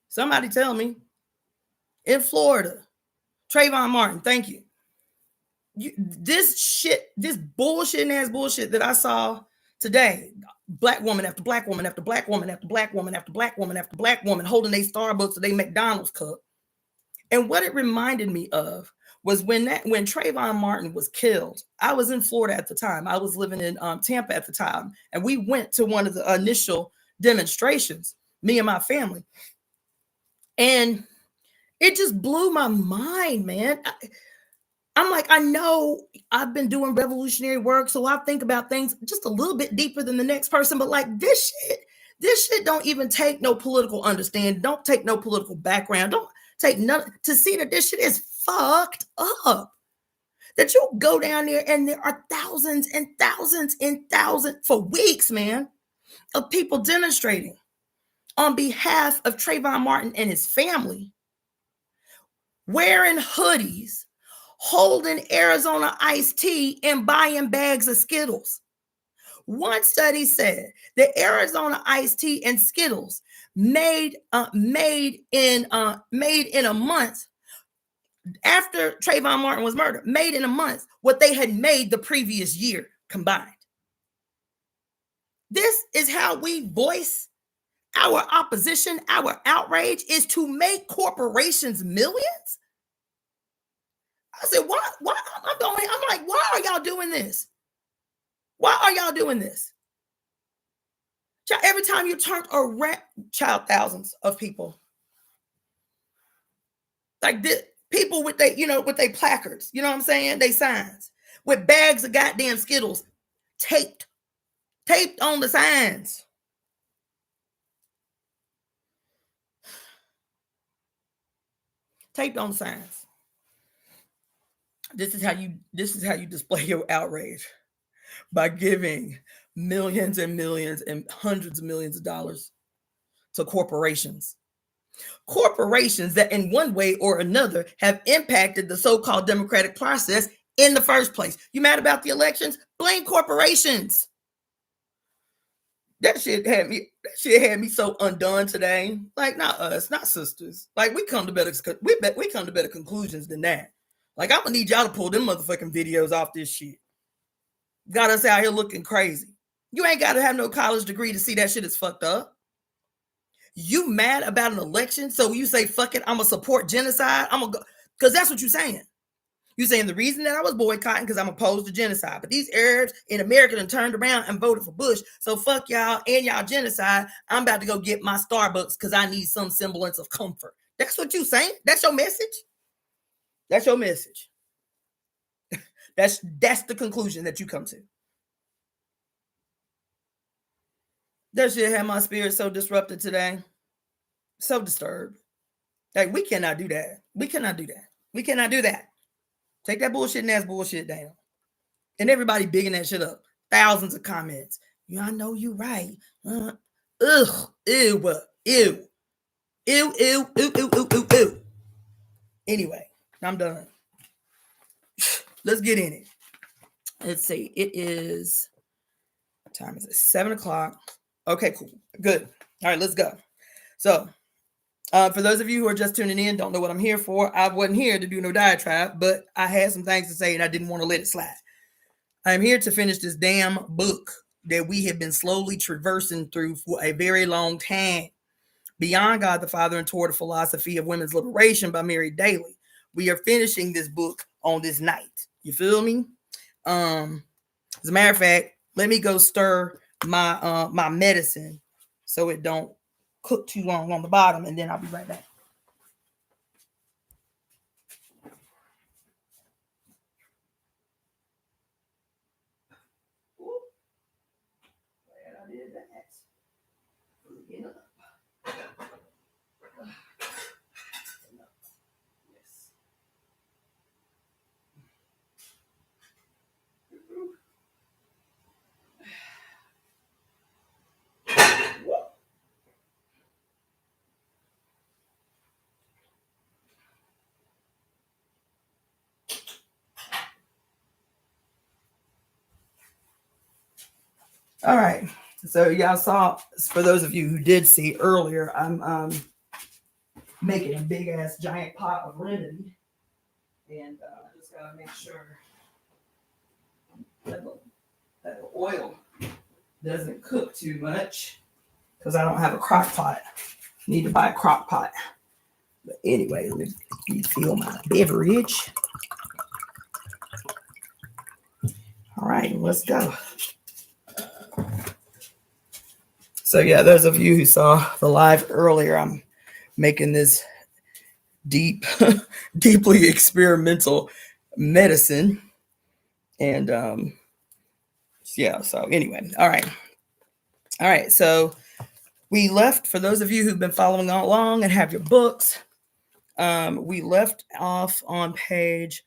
Somebody tell me. In Florida, Trayvon Martin, thank you. This bullshit that I saw today, black woman after black woman after black woman after black woman after black woman after black woman holding their Starbucks or their McDonald's cup. And what it reminded me of was when Trayvon Martin was killed. I was in Florida at the time. I was living in Tampa at the time. And we went to one of the initial demonstrations, me and my family. And it just blew my mind, man. I'm like, I know I've been doing revolutionary work, so I think about things just a little bit deeper than the next person. But like this shit don't even take no political understanding. Don't take no political background. Don't take nothing to see that this shit is fucked up. That you'll go down there and there are thousands and thousands and thousands for weeks, man, of people demonstrating on behalf of Trayvon Martin and his family, wearing hoodies, holding Arizona iced tea and buying bags of Skittles. One study said that Arizona iced tea and Skittles made in a month after Trayvon Martin was murdered, made in a month what they had made the previous year combined. This is how we voice our opposition, our outrage, is to make corporations millions. I said, why? I'm like, why are y'all doing this? Why are y'all doing this? Child, every time you turn around, child, thousands of people. Like this, people with their placards, you know what I'm saying? They signs with bags of goddamn Skittles taped on the signs. Taped on signs. This is how you display your outrage, by giving millions and millions and hundreds of millions of dollars to corporations. Corporations that in one way or another have impacted the so-called democratic process in the first place. You mad about the elections? Blame corporations. That shit had me so undone today. Like, not us, not sisters. Like, we come to better conclusions than that. Like, I'm gonna need y'all to pull them motherfucking videos off this shit. Got us out here looking crazy. You ain't got to have no college degree to see that shit is fucked up. You mad about an election, so you say, fuck it, I'm gonna support genocide. I'm gonna go, because that's what you're saying. You're saying the reason that I was boycotting because I'm opposed to genocide. But these Arabs in America done turned around and voted for Bush. So fuck y'all and y'all genocide. I'm about to go get my Starbucks because I need some semblance of comfort. That's what you saying? That's your message? That's your message. That's the conclusion that you come to. That shit had my spirit so disrupted today. So disturbed. Like, we cannot do that. We cannot do that. We cannot do that. Take that bullshit and ass bullshit down. And everybody bigging that shit up. Thousands of comments. Yeah, I know you right. Ugh. Ew. Ew. Ew, ew, ew, ew, ew, ew, ew. Anyway, I'm done. Let's get in it. Let's see. It is, what time is it? 7:00. Okay, cool. Good. All right, let's go. So, For those of you who are just tuning in, don't know what I'm here for, I wasn't here to do no diatribe, but I had some things to say and I didn't want to let it slide. I'm here to finish this damn book that we have been slowly traversing through for a very long time. Beyond God the Father and Toward the Philosophy of Women's Liberation by Mary Daly. We are finishing this book on this night. You feel me? As a matter of fact, let me go stir my my medicine so it don't cook too long on the bottom, and then I'll be right back. Glad I did that. Yes. All right. So y'all saw, for those of you who did see earlier, I'm making a big ass giant pot of remedy, and I just gotta make sure that the oil doesn't cook too much because I don't have a crock pot. Need to buy a crock pot. But anyway, let me fill my beverage. All right, let's go. So yeah, those of you who saw the live earlier, I'm making this deeply experimental medicine. And yeah, so anyway, all right. So we left, for those of you who've been following along and have your books, we left off on page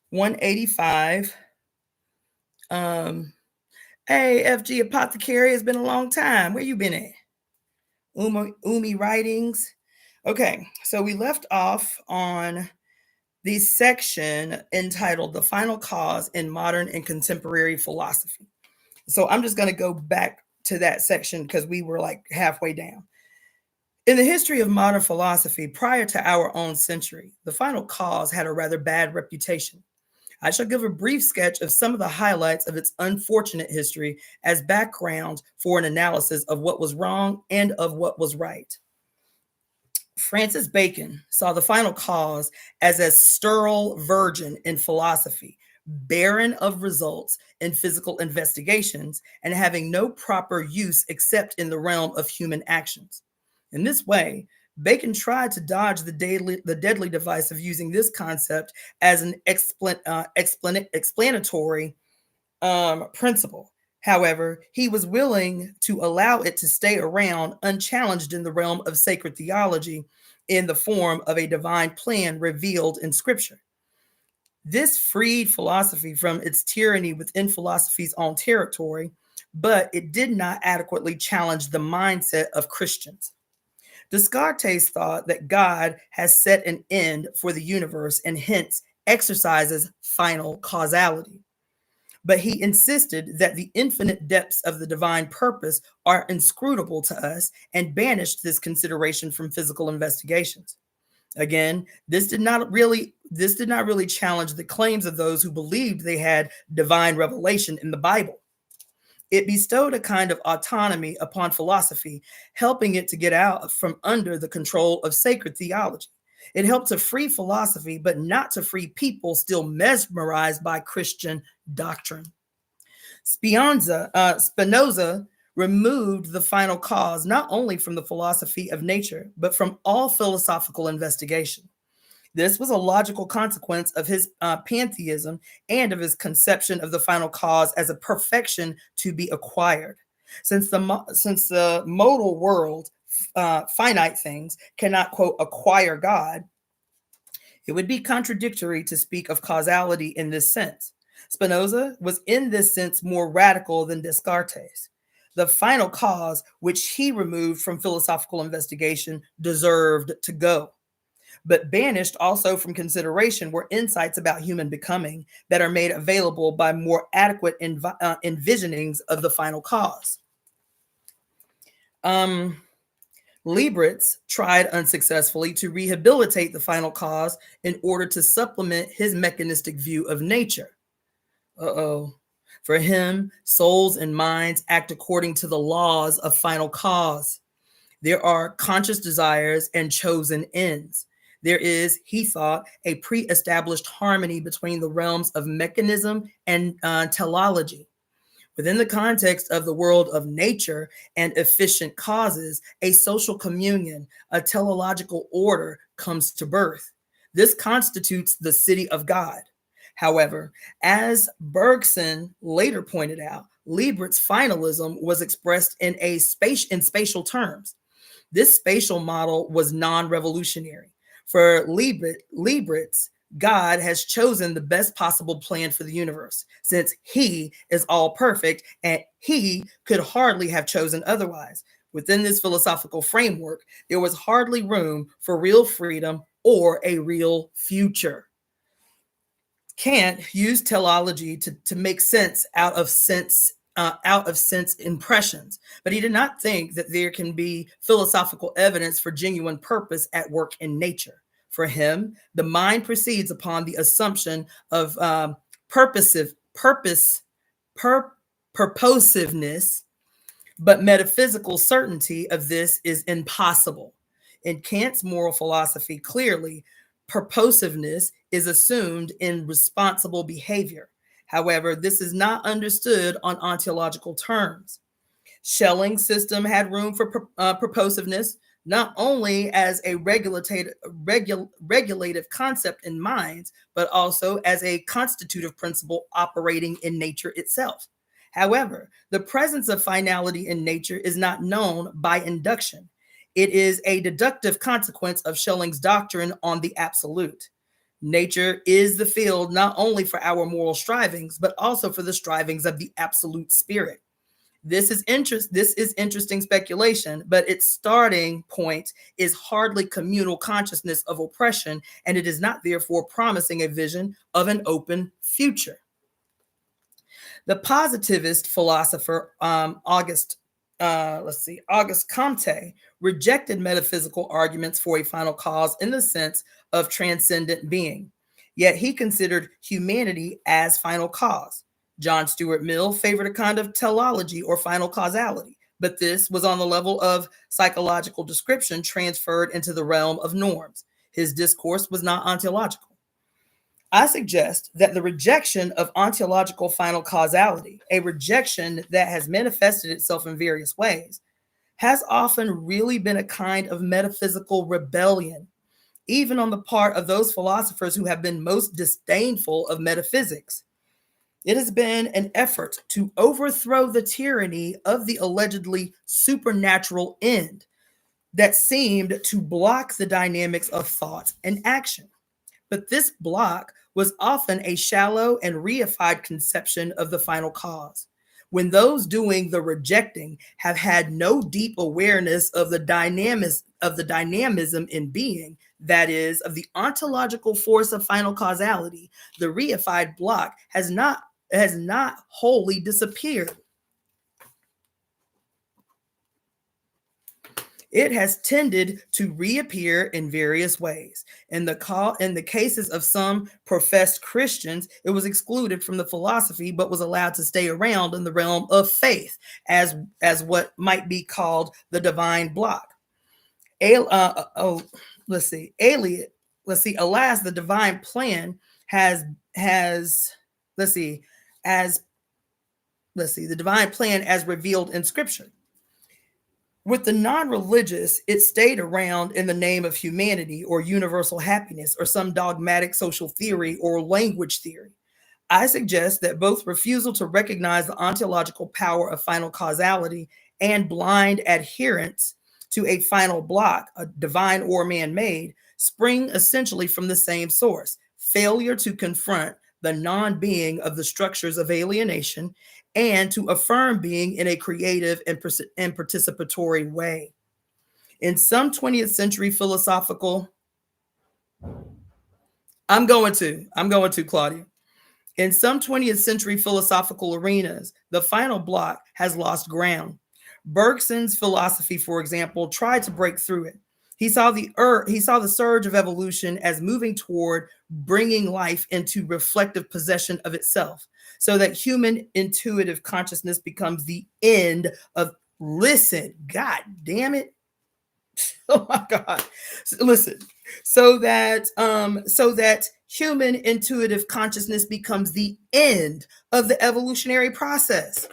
185. Hey, FG Apothecary, it's been a long time. Where you been at? Umi Writings. Okay, so we left off on the section entitled The Final Cause in Modern and Contemporary Philosophy. So I'm just going to go back to that section because we were like halfway down. In the history of modern philosophy, prior to our own century, the final cause had a rather bad reputation. I shall give a brief sketch of some of the highlights of its unfortunate history as background for an analysis of what was wrong and of what was right. Francis Bacon saw the final cause as a sterile virgin in philosophy, barren of results in physical investigations, and having no proper use except in the realm of human actions. In this way, Bacon tried to dodge the deadly device of using this concept as an explanatory principle. However, he was willing to allow it to stay around unchallenged in the realm of sacred theology in the form of a divine plan revealed in Scripture. This freed philosophy from its tyranny within philosophy's own territory, but it did not adequately challenge the mindset of Christians. Descartes thought that God has set an end for the universe and hence exercises final causality. But he insisted that the infinite depths of the divine purpose are inscrutable to us and banished this consideration from physical investigations. Again, this did not really challenge the claims of those who believed they had divine revelation in the Bible. It bestowed a kind of autonomy upon philosophy, helping it to get out from under the control of sacred theology. It helped to free philosophy, but not to free people still mesmerized by Christian doctrine. Spinoza removed the final cause not only from the philosophy of nature, but from all philosophical investigation. This was a logical consequence of his pantheism and of his conception of the final cause as a perfection to be acquired. Since the modal world, finite things, cannot, quote, acquire God, it would be contradictory to speak of causality in this sense. Spinoza was in this sense more radical than Descartes. The final cause, which he removed from philosophical investigation, deserved to go. But banished also from consideration were insights about human becoming that are made available by more adequate envisionings of the final cause. Leibniz tried unsuccessfully to rehabilitate the final cause in order to supplement his mechanistic view of nature. Uh-oh. For him, souls and minds act according to the laws of final cause. There are conscious desires and chosen ends. There is, he thought, a pre-established harmony between the realms of mechanism and teleology. Within the context of the world of nature and efficient causes, a social communion, a teleological order comes to birth. This constitutes the city of God. However, as Bergson later pointed out, Leibniz's finalism was expressed in spatial terms. This spatial model was non-revolutionary. For Leibniz, God has chosen the best possible plan for the universe, since he is all perfect and he could hardly have chosen otherwise. Within this philosophical framework, there was hardly room for real freedom or a real future. Kant used teleology to make sense out of sense impressions, but he did not think that there can be philosophical evidence for genuine purpose at work in nature. For him, the mind proceeds upon the assumption of purposiveness, but metaphysical certainty of this is impossible. In Kant's moral philosophy, clearly, purposiveness is assumed in responsible behavior. However, this is not understood on ontological terms. Schelling's system had room for purposiveness, not only as a regulative concept in minds, but also as a constitutive principle operating in nature itself. However, the presence of finality in nature is not known by induction. It is a deductive consequence of Schelling's doctrine on the absolute. Nature is the field not only for our moral strivings, but also for the strivings of the absolute spirit. This is interesting speculation, but its starting point is hardly communal consciousness of oppression, and it is not therefore promising a vision of an open future. The positivist philosopher Auguste Comte rejected metaphysical arguments for a final cause in the sense of transcendent being. Yet he considered humanity as final cause. John Stuart Mill favored a kind of teleology or final causality, but this was on the level of psychological description transferred into the realm of norms. His discourse was not ontological. I suggest that the rejection of ontological final causality, a rejection that has manifested itself in various ways, has often really been a kind of metaphysical rebellion, even on the part of those philosophers who have been most disdainful of metaphysics. It has been an effort to overthrow the tyranny of the allegedly supernatural end that seemed to block the dynamics of thought and action. But this block was often a shallow and reified conception of the final cause. When those doing the rejecting have had no deep awareness of the dynamism in being, that is, of the ontological force of final causality, the reified block has not wholly disappeared. It has tended to reappear in various ways. In the cases of some professed Christians, it was excluded from the philosophy, but was allowed to stay around in the realm of faith as what might be called the divine block. Alas, the divine plan the divine plan as revealed in Scripture. With the non-religious, it stayed around in the name of humanity or universal happiness or some dogmatic social theory or language theory. I suggest that both refusal to recognize the ontological power of final causality and blind adherence to a final block, a divine or man-made, spring essentially from the same source: failure to confront the non-being of the structures of alienation and to affirm being in a creative and participatory way. In some 20th century philosophical, I'm going to, Claudia. In some 20th century philosophical arenas, the final block has lost ground. Bergson's philosophy, for example, tried to break through it. He saw the surge of evolution as moving toward bringing life into reflective possession of itself, so that human intuitive consciousness becomes the end of. Listen, God damn it. Oh my God. Listen, so that human intuitive consciousness becomes the end of the evolutionary process.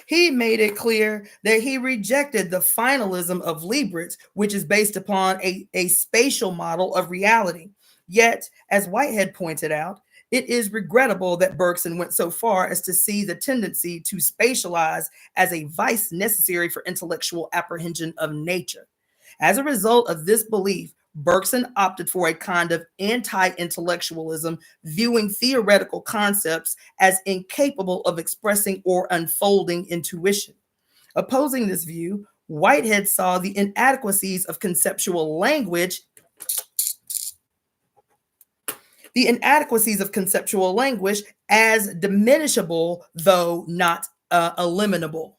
He made it clear that he rejected the finalism of Leibniz, which is based upon a spatial model of reality. Yet, as Whitehead pointed out, it is regrettable that Bergson went so far as to see the tendency to spatialize as a vice necessary for intellectual apprehension of nature. As a result of this belief, Bergson opted for a kind of anti-intellectualism, viewing theoretical concepts as incapable of expressing or unfolding intuition. Opposing this view, Whitehead saw the inadequacies of conceptual language as diminishable, though not eliminable.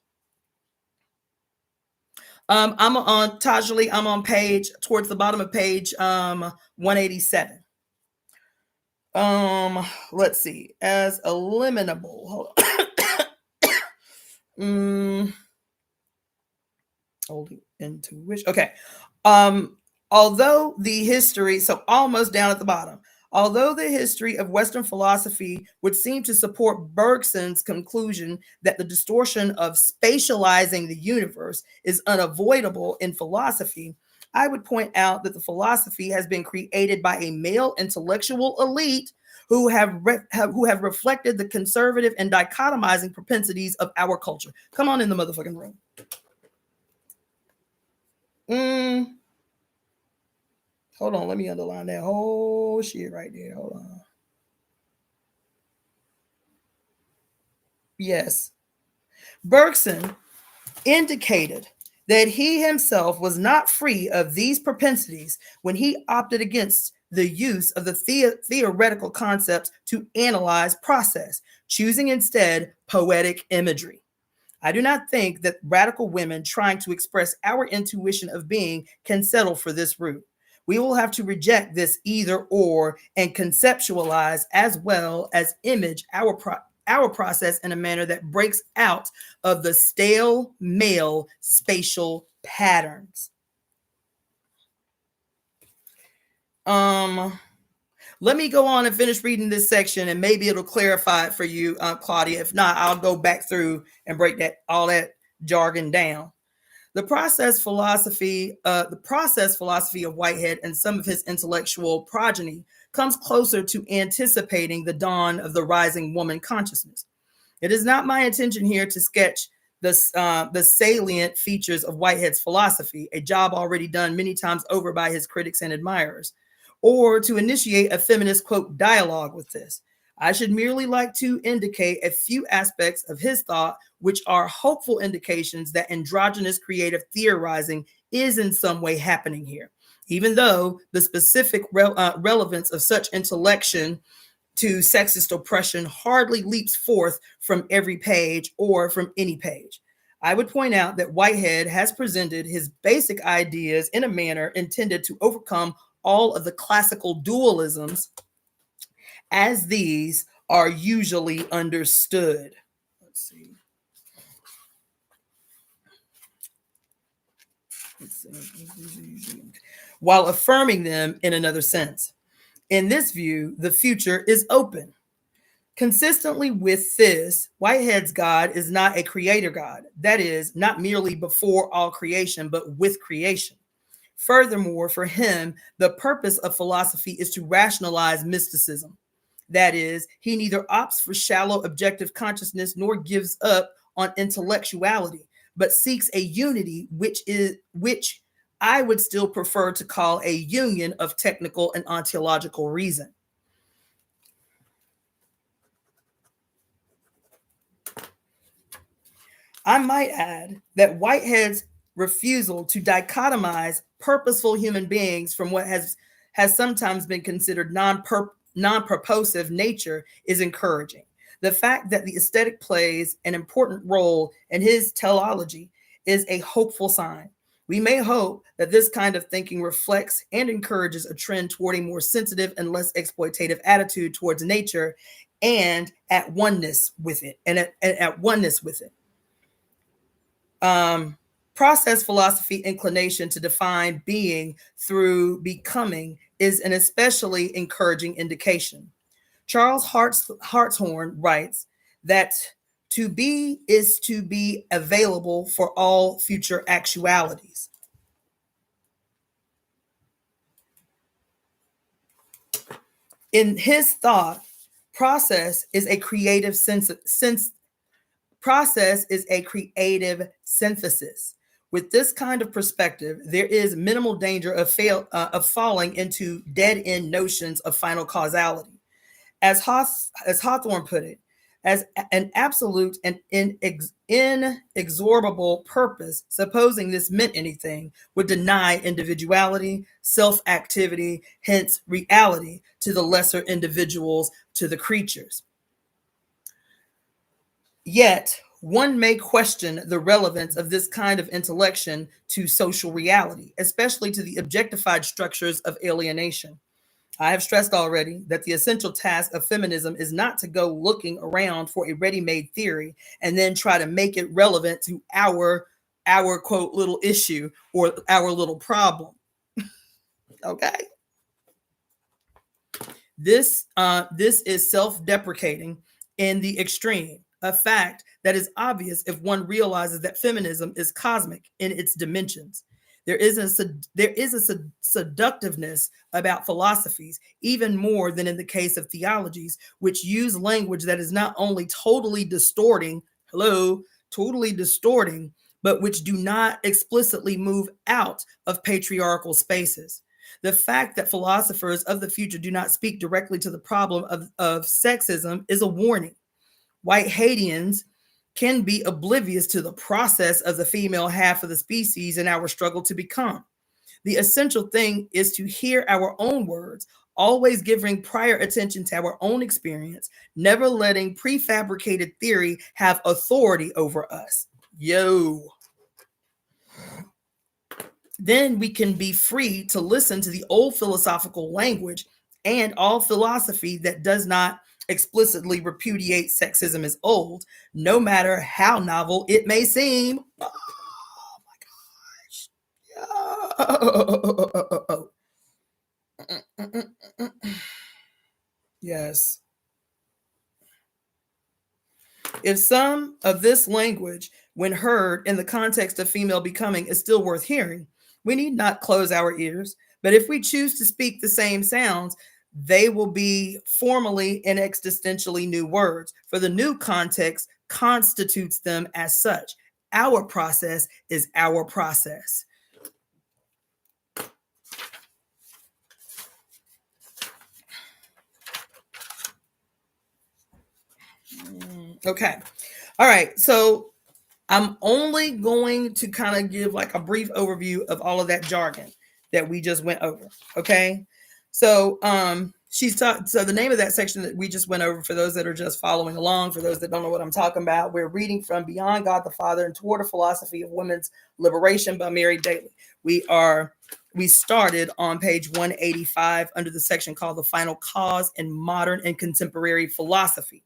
I'm on Tajali. I'm on towards the bottom of page 187. Let's see. As eliminable. Holding intuition. Okay. Although the history, so almost down at the bottom. Although the history of Western philosophy would seem to support Bergson's conclusion that the distortion of spatializing the universe is unavoidable in philosophy, I would point out that the philosophy has been created by a male intellectual elite who have reflected the conservative and dichotomizing propensities of our culture. Come on in the motherfucking room. Hold on, let me underline that whole shit right there. Hold on. Yes. Bergson indicated that he himself was not free of these propensities when he opted against the use of the theoretical concepts to analyze process, choosing instead poetic imagery. I do not think that radical women trying to express our intuition of being can settle for this route. We will have to reject this either or and conceptualize as well as image our process in a manner that breaks out of the stale male spatial patterns. Let me go on and finish reading this section, and maybe it'll clarify it for you, Claudia. If not, I'll go back through and break all that jargon down. The process philosophy of Whitehead and some of his intellectual progeny comes closer to anticipating the dawn of the rising woman consciousness. It is not my intention here to sketch the salient features of Whitehead's philosophy, a job already done many times over by his critics and admirers, or to initiate a feminist, quote, dialogue with this. I should merely like to indicate a few aspects of his thought, which are hopeful indications that androgynous creative theorizing is in some way happening here, even though the specific relevance of such intellection to sexist oppression hardly leaps forth from every page or from any page. I would point out that Whitehead has presented his basic ideas in a manner intended to overcome all of the classical dualisms as these are usually understood. Let's see. While affirming them in another sense. In this view, the future is open. Consistently with this, Whitehead's God is not a creator God. That is, not merely before all creation, but with creation. Furthermore, for him, the purpose of philosophy is to rationalize mysticism. That is, he neither opts for shallow objective consciousness nor gives up on intellectuality, but seeks a unity which I would still prefer to call a union of technical and ontological reason. I might add that Whitehead's refusal to dichotomize purposeful human beings from what has sometimes been considered non-purposive nature is encouraging. The fact that the aesthetic plays an important role in his teleology is a hopeful sign. We may hope that this kind of thinking reflects and encourages a trend toward a more sensitive and less exploitative attitude towards nature and at oneness with it. Process philosophy inclination to define being through becoming is an especially encouraging indication. Charles Hartshorne writes that to be is to be available for all future actualities. In his thought, process is a creative synthesis. With this kind of perspective, there is minimal danger of falling into dead-end notions of final causality. As Hawthorne put it, as an absolute and inexorable purpose, supposing this meant anything, would deny individuality, self-activity, hence reality, to the lesser individuals, to the creatures. Yet, one may question the relevance of this kind of intellection to social reality, especially to the objectified structures of alienation. I have stressed already that the essential task of feminism is not to go looking around for a ready-made theory and then try to make it relevant to our quote little issue or our little problem. Okay. This is self-deprecating in the extreme, a fact that is obvious if one realizes that feminism is cosmic in its dimensions. There is a seductiveness about philosophies, even more than in the case of theologies, which use language that is not only totally distorting, but which do not explicitly move out of patriarchal spaces. The fact that philosophers of the future do not speak directly to the problem of sexism is a warning. White Haitians can be oblivious to the process of the female half of the species in our struggle to become. The essential thing is to hear our own words, always giving prior attention to our own experience, never letting prefabricated theory have authority over us. Then we can be free to listen to the old philosophical language and all philosophy that does not explicitly repudiate sexism as old, no matter how novel it may seem. Oh my gosh. Yes. If some of this language, when heard in the context of female becoming, is still worth hearing, we need not close our ears. But if we choose to speak the same sounds, they will be formally and existentially new words, for the new context constitutes them as such. Our process is our process. Okay. All right. So I'm only going to kind of give like a brief overview of all of that jargon that we just went over. Okay. So so the name of that section that we just went over, for those that are just following along, for those that don't know what I'm talking about, we're reading from Beyond God the Father and Toward a Philosophy of Women's Liberation by Mary Daly. We started on page 185 under the section called The Final Cause in Modern and Contemporary Philosophy.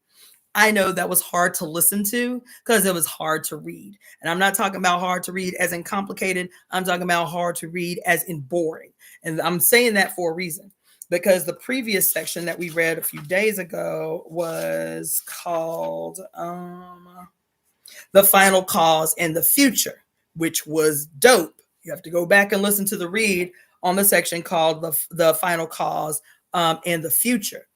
I know that was hard to listen to because it was hard to read. And I'm not talking about hard to read as in complicated. I'm talking about hard to read as in boring. And I'm saying that for a reason, because the previous section that we read a few days ago was called The Final Cause and the Future, which was dope. You have to go back and listen to the read on the section called The Final Cause and the Future.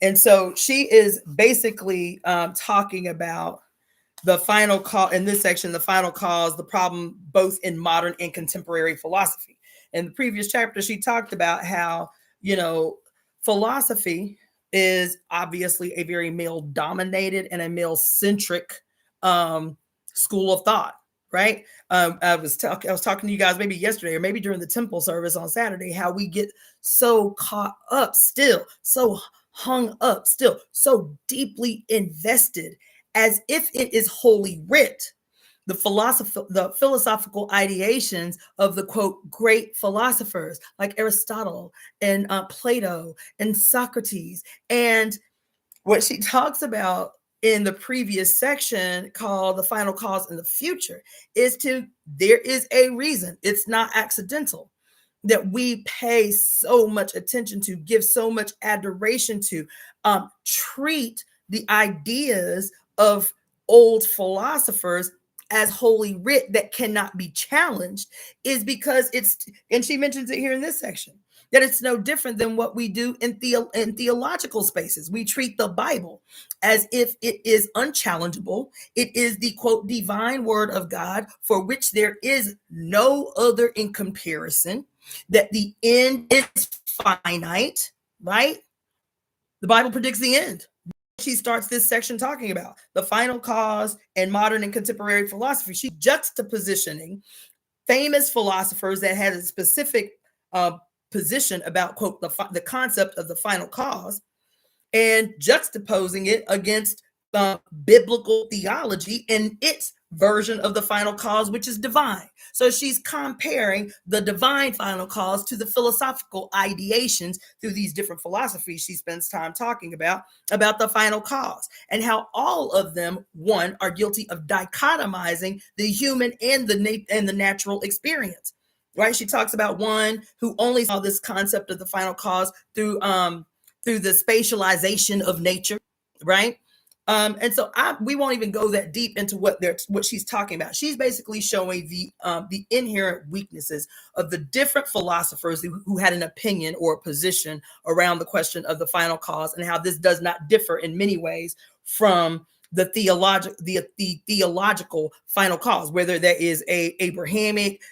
And so she is basically talking about the final cause in this section, the final cause, the problem both in modern and contemporary philosophy. In the previous chapter, she talked about how, philosophy is obviously a very male dominated and a male centric school of thought. Right. I was talking to you guys maybe yesterday or maybe during the temple service on Saturday, how we get so caught up still, so hung up, still so deeply invested, as if it is holy writ. The philosophical ideations of the quote great philosophers like Aristotle and Plato and Socrates. And what she talks about in the previous section called the final cause in the future is there is a reason, it's not accidental, that we pay so much attention to, give so much adoration to, treat the ideas of old philosophers as holy writ that cannot be challenged, is because and she mentions it here in this section, that it's no different than what we do in theological spaces. We treat the Bible as if it is unchallengeable. It is the quote divine word of God, for which there is no other in comparison, that the end is finite, right? The Bible predicts the end. She starts this section talking about the final cause and modern and contemporary philosophy. She's juxtapositioning famous philosophers that had a specific position about, quote, the concept of the final cause, and juxtaposing it against biblical theology and its version of the final cause, which is divine. So she's comparing the divine final cause to the philosophical ideations through these different philosophies she spends time talking about the final cause, and how all of them, one, are guilty of dichotomizing the human and the natural experience. Right? She talks about one who only saw this concept of the final cause through the spatialization of nature, right? And so we won't even go that deep into what she's talking about. She's basically showing the inherent weaknesses of the different philosophers who had an opinion or a position around the question of the final cause, and how this does not differ in many ways from the theological final cause, whether that is a Abrahamic,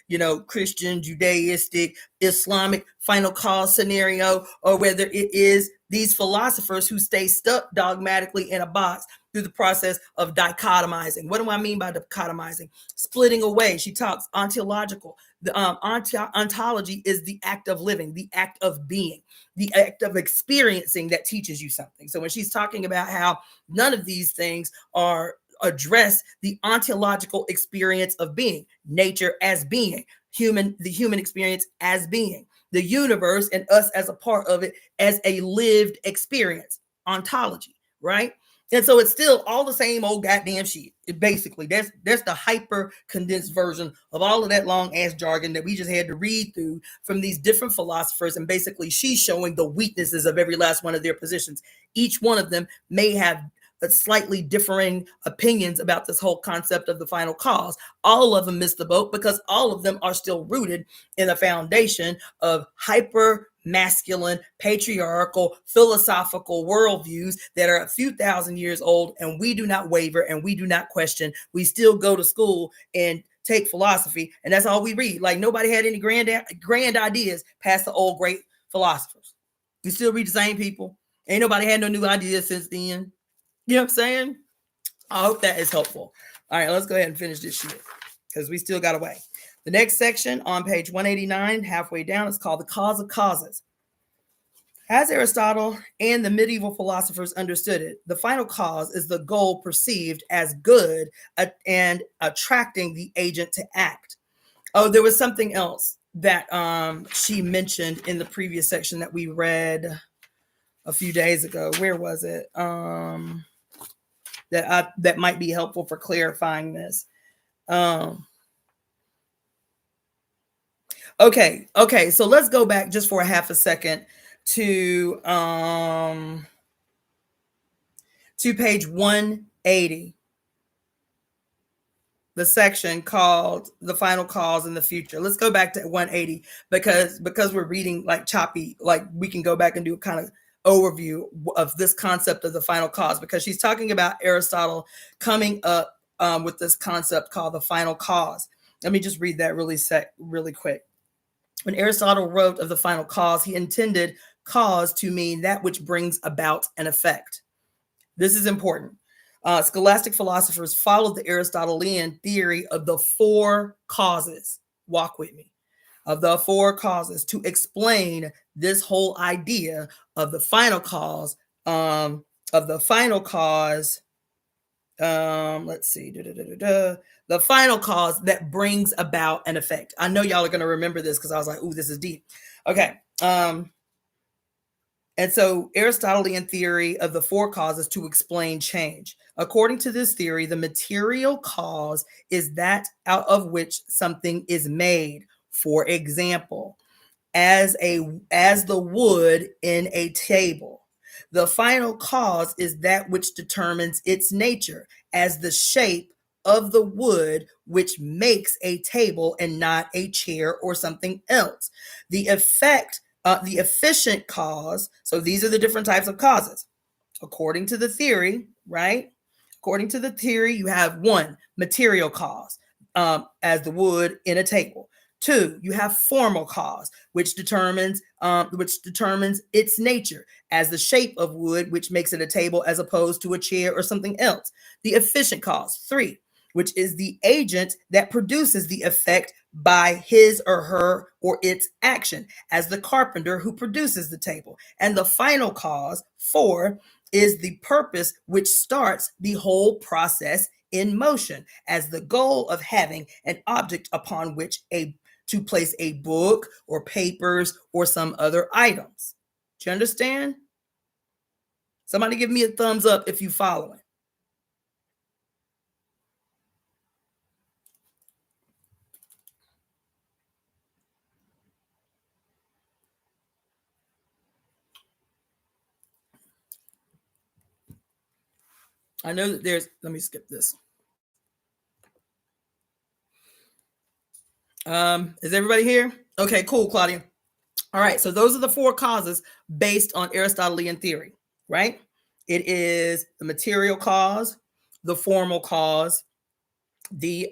Christian, Judaistic, Islamic final cause scenario, or whether it is these philosophers who stay stuck dogmatically in a box through the process of dichotomizing. What do I mean by dichotomizing? Splitting away. She talks ontological. The ontology is the act of living, the act of being, the act of experiencing that teaches you something. So when she's talking about how none of these things address the ontological experience of being, nature as being, the human experience as being, the universe and us as a part of it as a lived experience, ontology, right? And so it's still all the same old goddamn shit. Basically, that's the hyper condensed version of all of that long ass jargon that we just had to read through from these different philosophers. And basically, she's showing the weaknesses of every last one of their positions. Each one of them may have slightly differing opinions about this whole concept of the final cause. All of them missed the boat because all of them are still rooted in a foundation of hyper masculine, patriarchal, philosophical worldviews that are a few thousand years old, and we do not waver and we do not question. We still go to school and take philosophy, and that's all we read. Like nobody had any grand ideas past the old great philosophers. We still read the same people. Ain't nobody had no new ideas since then. You know what I'm saying? I hope that is helpful. All right, let's go ahead and finish this shit because we still got a way. The next section on page 189, halfway down, is called The Cause of Causes. As Aristotle and the medieval philosophers understood it, the final cause is the goal perceived as good and attracting the agent to act. Oh, there was something else that she mentioned in the previous section that we read a few days ago. Where was it? That might be helpful for clarifying this. Okay. So let's go back just for a half a second to page 180. The section called The Final Cause in the Future. Let's go back to 180 because we're reading like choppy, like we can go back and do a kind of overview of this concept of the final cause, because she's talking about Aristotle coming up with this concept called the final cause. Let me just read that really quick. When Aristotle wrote of the final cause, he intended cause to mean that which brings about an effect. This is important. Scholastic philosophers followed the Aristotelian theory of the four causes. Walk with me. Of the four causes to explain this whole idea of the final cause of the final cause. Let's see. The final cause that brings about an effect. I know y'all are going to remember this because I was like, ooh, this is deep. Okay. And so Aristotelian theory of the four causes to explain change. According to this theory, the material cause is that out of which something is made. For example, as the wood in a table. The final cause is that which determines its nature, as the shape of the wood which makes a table and not a chair or something else. The efficient cause, so these are the different types of causes. According to the theory, right? According to the theory, you have one, material cause, as the wood in a table. Two, you have formal cause, which determines its nature, as the shape of wood, which makes it a table as opposed to a chair or something else. The efficient cause. Three, which is the agent that produces the effect by his or her or its action, as the carpenter who produces the table. And the final cause. Four, is the purpose which starts the whole process in motion, as the goal of having an object upon which to place a book or papers or some other items. Do you understand? Somebody give me a thumbs up if you following. I know that let me skip this. Is everybody here? Okay, cool, Claudia. All right, so those are the four causes based on Aristotelian theory, right? It is the material cause, the formal cause, the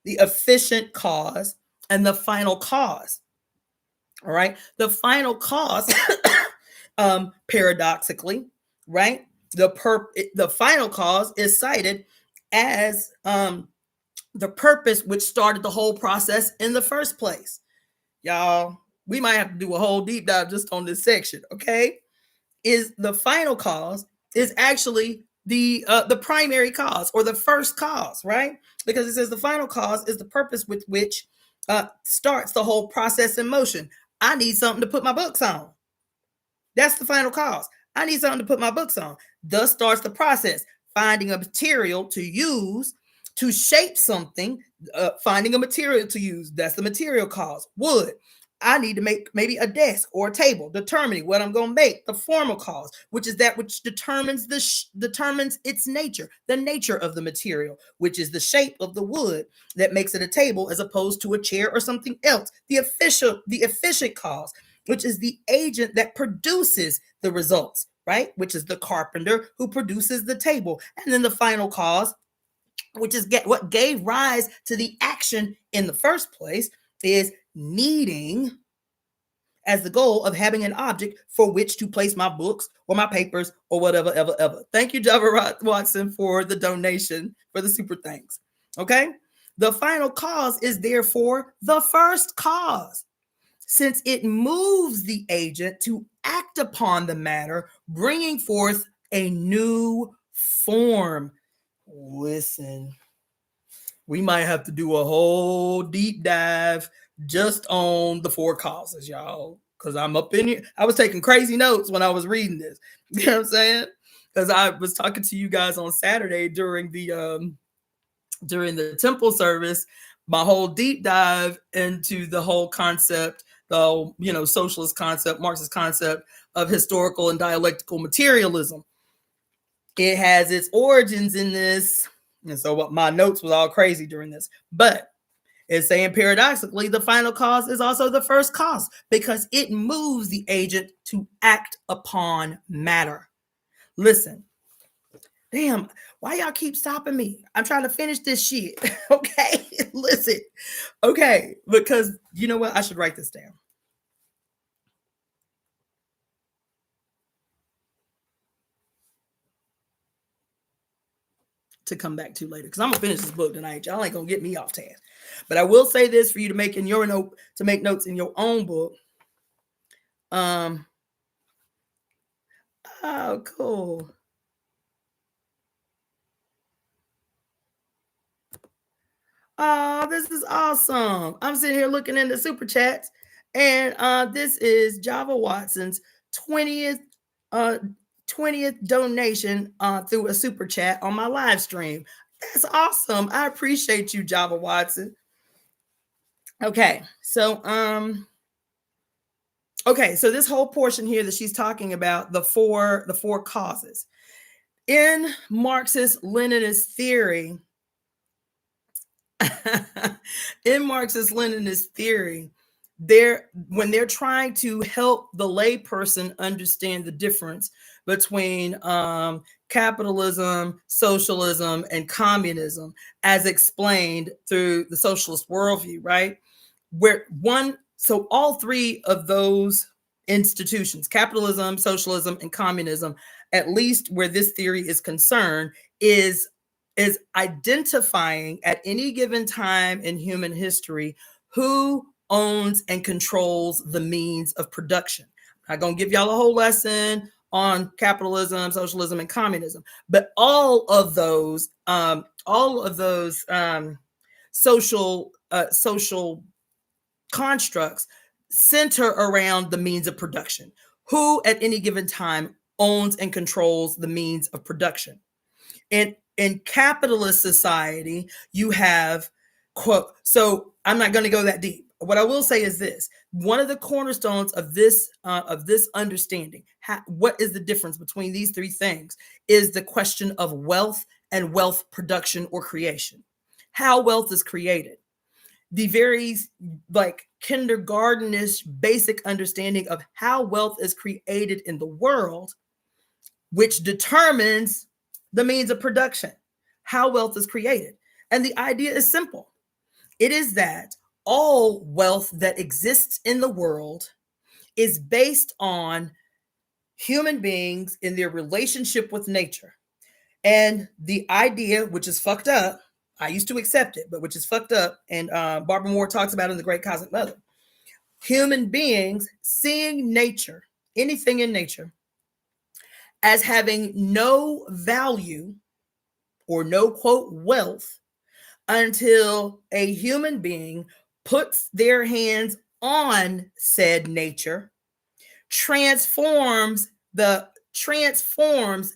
efficient cause, and the final cause. All right, the final cause, paradoxically, right? The final cause is cited as the purpose which started the whole process in the first place. Y'all, we might have to do a whole deep dive just on this section, okay? Is the final cause is actually the primary cause or the first cause, right? Because it says the final cause is the purpose with which starts the whole process in motion. I need something to put my books on. That's the final cause. I need something to put my books on. Thus starts the process. Finding a material to use to shape something, finding a material to use. That's the material cause. Wood. I need to make maybe a desk or a table, determining what I'm going to make. The formal cause, which is that which determines determines its nature, the nature of the material, which is the shape of the wood that makes it a table as opposed to a chair or something else. The efficient cause, which is the agent that produces the results, right? Which is the carpenter who produces the table. And then the final cause, which is what gave rise to the action in the first place, is needing as the goal of having an object for which to place my books or my papers or whatever, ever. Thank you, Java Watson, for the donation, for the super thanks. Okay? The final cause is therefore the first cause, since it moves the agent to act upon the matter, bringing forth a new form. Listen, we might have to do a whole deep dive just on the four causes, y'all, because I'm up in here. I was taking crazy notes when I was reading this. You know what I'm saying? Because I was talking to you guys on Saturday during the temple service, my whole deep dive into the whole concept, the socialist concept, Marxist concept of historical and dialectical materialism. It has its origins in this. And so my notes was all crazy during this. But it's saying paradoxically, the final cause is also the first cause because it moves the agent to act upon matter. Listen, damn, why y'all keep stopping me? I'm trying to finish this shit. Okay, listen. Okay, because you know what? I should write this down. To come back to later, because I'm gonna finish this book tonight. Y'all ain't gonna get me off task. But I will say this for you to make in your note, to make notes in your own book. Oh, cool. Oh, this is awesome. I'm sitting here looking in the super chats, and this is Java Watson's 20th uh 20th donation through a super chat on my live stream. That's awesome. I appreciate you, Java Watson. Okay, so this whole portion here that she's talking about, the four causes. In Marxist-Leninist theory, in Marxist-Leninist theory, when they're trying to help the layperson understand the difference between capitalism, socialism, and communism, as explained through the socialist worldview, right? So all three of those institutions, capitalism, socialism, and communism, at least where this theory is concerned, is identifying at any given time in human history who owns and controls the means of production. I'm not going to give y'all a whole lesson on capitalism, socialism, and communism, but all of those social constructs center around the means of production. Who at any given time owns and controls the means of production? In capitalist society, you have, quote, so I'm not going to go that deep. What I will say is this: one of the cornerstones of this understanding, what is the difference between these three things, is the question of wealth and wealth production or creation. How wealth is created. The very kindergartenish basic understanding of how wealth is created in the world, which determines the means of production, how wealth is created. And the idea is simple. It is that all wealth that exists in the world is based on human beings in their relationship with nature. And the idea, which is fucked up, I used to accept it, but which is fucked up, and Barbara Moore talks about it in The Great Cosmic Mother, human beings seeing nature, anything in nature, as having no value or no, quote, wealth until a human being puts their hands on said nature, transforms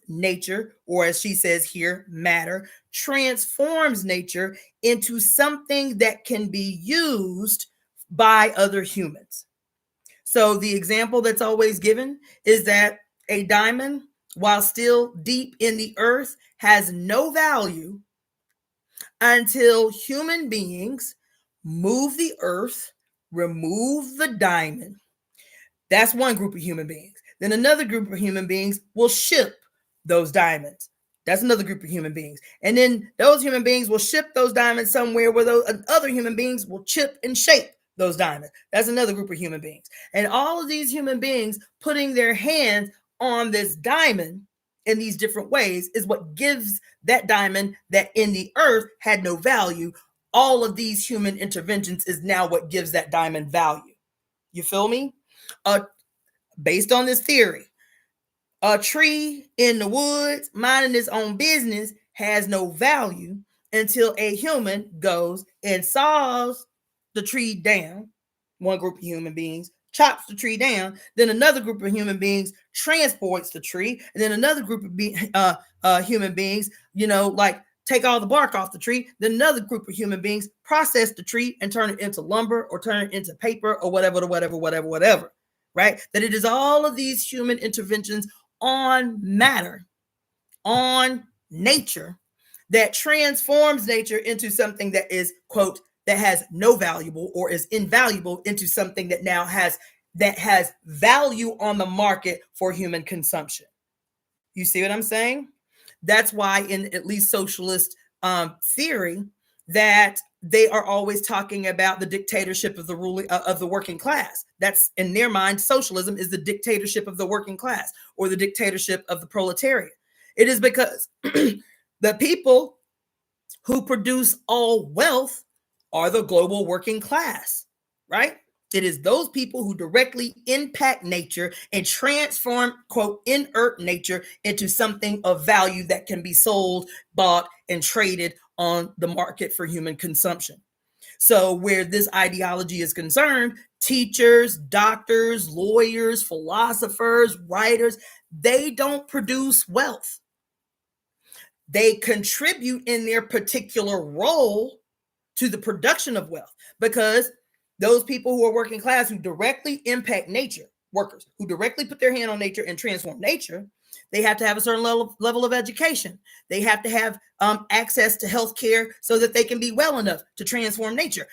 nature, or as she says here, matter, transforms nature into something that can be used by other humans. So the example that's always given is that a diamond, while still deep in the earth, has no value until human beings move the earth, remove the diamond. That's one group of human beings. Then another group of human beings will ship those diamonds. That's another group of human beings. And then those human beings will ship those diamonds somewhere where those other human beings will chip and shape those diamonds. That's another group of human beings. And all of these human beings putting their hands on this diamond in these different ways is what gives that diamond that in the earth had no value. All of these human interventions is now what gives that diamond value. You feel me? Based on this theory, a tree in the woods minding its own business has no value until a human goes and saws the tree down. One group of human beings chops the tree down, then another group of human beings transports the tree, and then another group of human beings, take all the bark off the tree. Then another group of human beings process the tree and turn it into lumber or turn it into paper or whatever. Right? That it is all of these human interventions on matter, on nature, that transforms nature into something that is, quote, that has no value or is invaluable into something that now has value on the market for human consumption. You see what I'm saying? That's why in at least socialist theory that they are always talking about the dictatorship of the working class. That's, in their mind, socialism is the dictatorship of the working class or the dictatorship of the proletariat. It is because the people who produce all wealth are the global working class, right? It is those people who directly impact nature and transform, quote, inert nature into something of value that can be sold, bought, and traded on the market for human consumption. So where this ideology is concerned, teachers, doctors, lawyers, philosophers, writers, they don't produce wealth. They contribute in their particular role to the production of wealth, because those people who are working class, who directly impact nature, workers who directly put their hand on nature and transform nature, they have to have a certain level of education. They have to have access to health care so that they can be well enough to transform nature.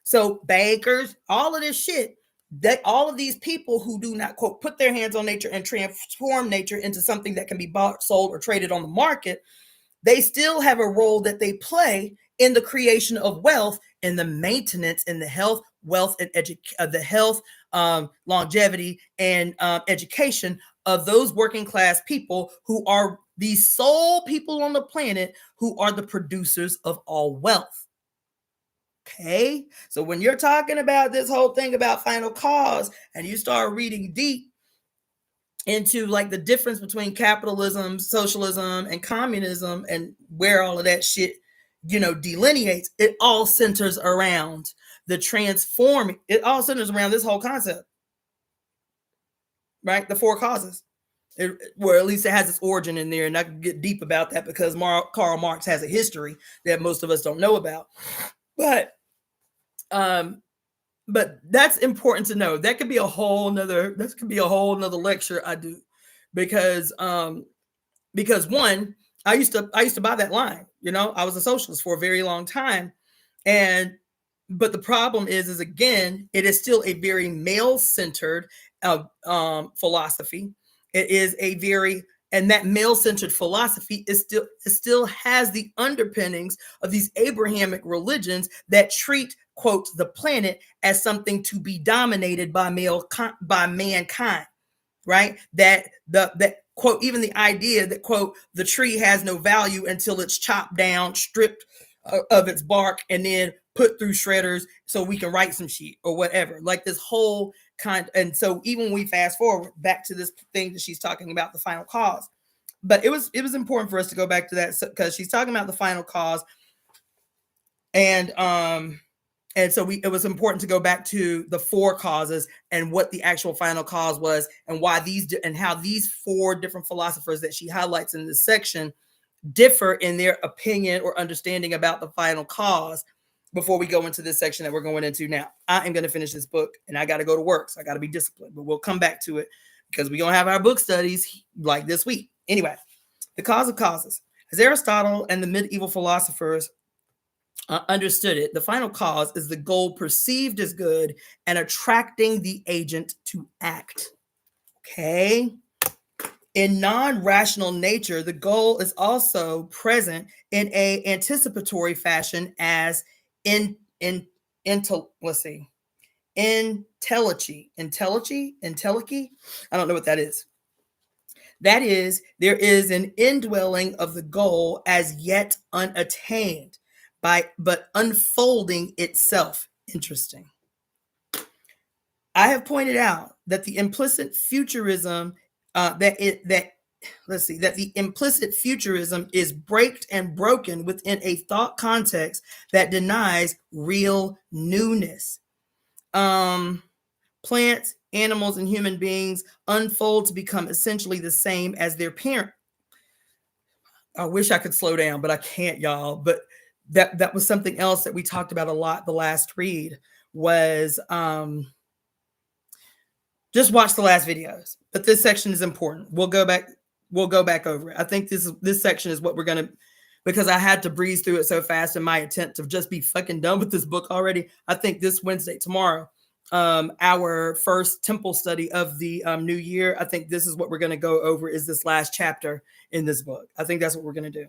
So bankers, all of this shit, that all of these people who do not, quote, put their hands on nature and transform nature into something that can be bought, sold, or traded on the market, they still have a role that they play in the creation of wealth and the maintenance and the health, wealth, and the health, longevity, and education of those working class people who are the sole people on the planet who are the producers of all wealth. Okay, so when you're talking about this whole thing about final cause and you start reading deep into like the difference between capitalism, socialism, and communism, and where all of that shit, delineates, it all centers around it all centers around this whole concept, right? The four causes, or at least it has its origin in there. And I can get deep about that because Karl Marx has a history that most of us don't know about. But that's important to know. That could be a whole nother lecture I do, because one, I used to buy that line. I was a socialist for a very long time. But the problem is again, it is still a very male-centered philosophy. It is and that male-centered philosophy still has the underpinnings of these Abrahamic religions that treat, quote, the planet as something to be dominated by mankind, right? That quote, even the idea that, quote, the tree has no value until it's chopped down, stripped of its bark, and then put through shredders so we can write some shit or whatever. Like this whole kind. And so even when we fast forward back to this thing that she's talking about, the final cause, but it was important for us to go back to that because she's talking about the final cause. And so it was important to go back to the four causes and what the actual final cause was, and why how these four different philosophers that she highlights in this section differ in their opinion or understanding about the final cause before we go into this section that we're going into now. I am going to finish this book and I got to go to work, so I got to be disciplined, but we'll come back to it because we're going to have our book studies like this week. Anyway, the cause of causes. As Aristotle and the medieval philosophers understood it, the final cause is the goal perceived as good and attracting the agent to act. Okay. In non-rational nature, the goal is also present in a anticipatory fashion as entelechy. I don't know what that is. That is, there is an indwelling of the goal as yet unattained, but unfolding itself. Interesting. I have pointed out that the implicit futurism that the implicit futurism is braked and broken within a thought context that denies real newness. Plants, animals, and human beings unfold to become essentially the same as their parent. I wish I could slow down, but I can't, y'all. But that was something else that we talked about a lot. The last read was just watch the last videos. But this section is important. We'll go back over it. I think this section is what we're gonna, because I had to breeze through it so fast in my attempt to just be fucking done with this book already. I think this Wednesday, tomorrow, our first temple study of the new year, I think this is what we're going to go over, is this last chapter in this book. I think that's what we're going to do,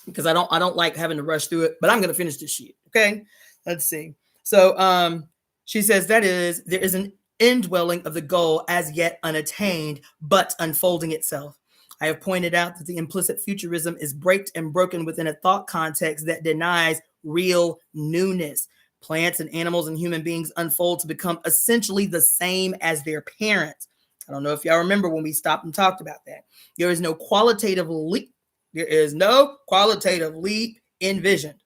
because I don't like having to rush through it, but I'm going to finish this shit. Okay, let's see. So she says that is, there is an indwelling of the goal as yet unattained, but unfolding itself. I have pointed out that the implicit futurism is braked and broken within a thought context that denies real newness. Plants and animals and human beings unfold to become essentially the same as their parents. I don't know if y'all remember when we stopped and talked about that. There is no qualitative leap. There is no qualitative leap envisioned.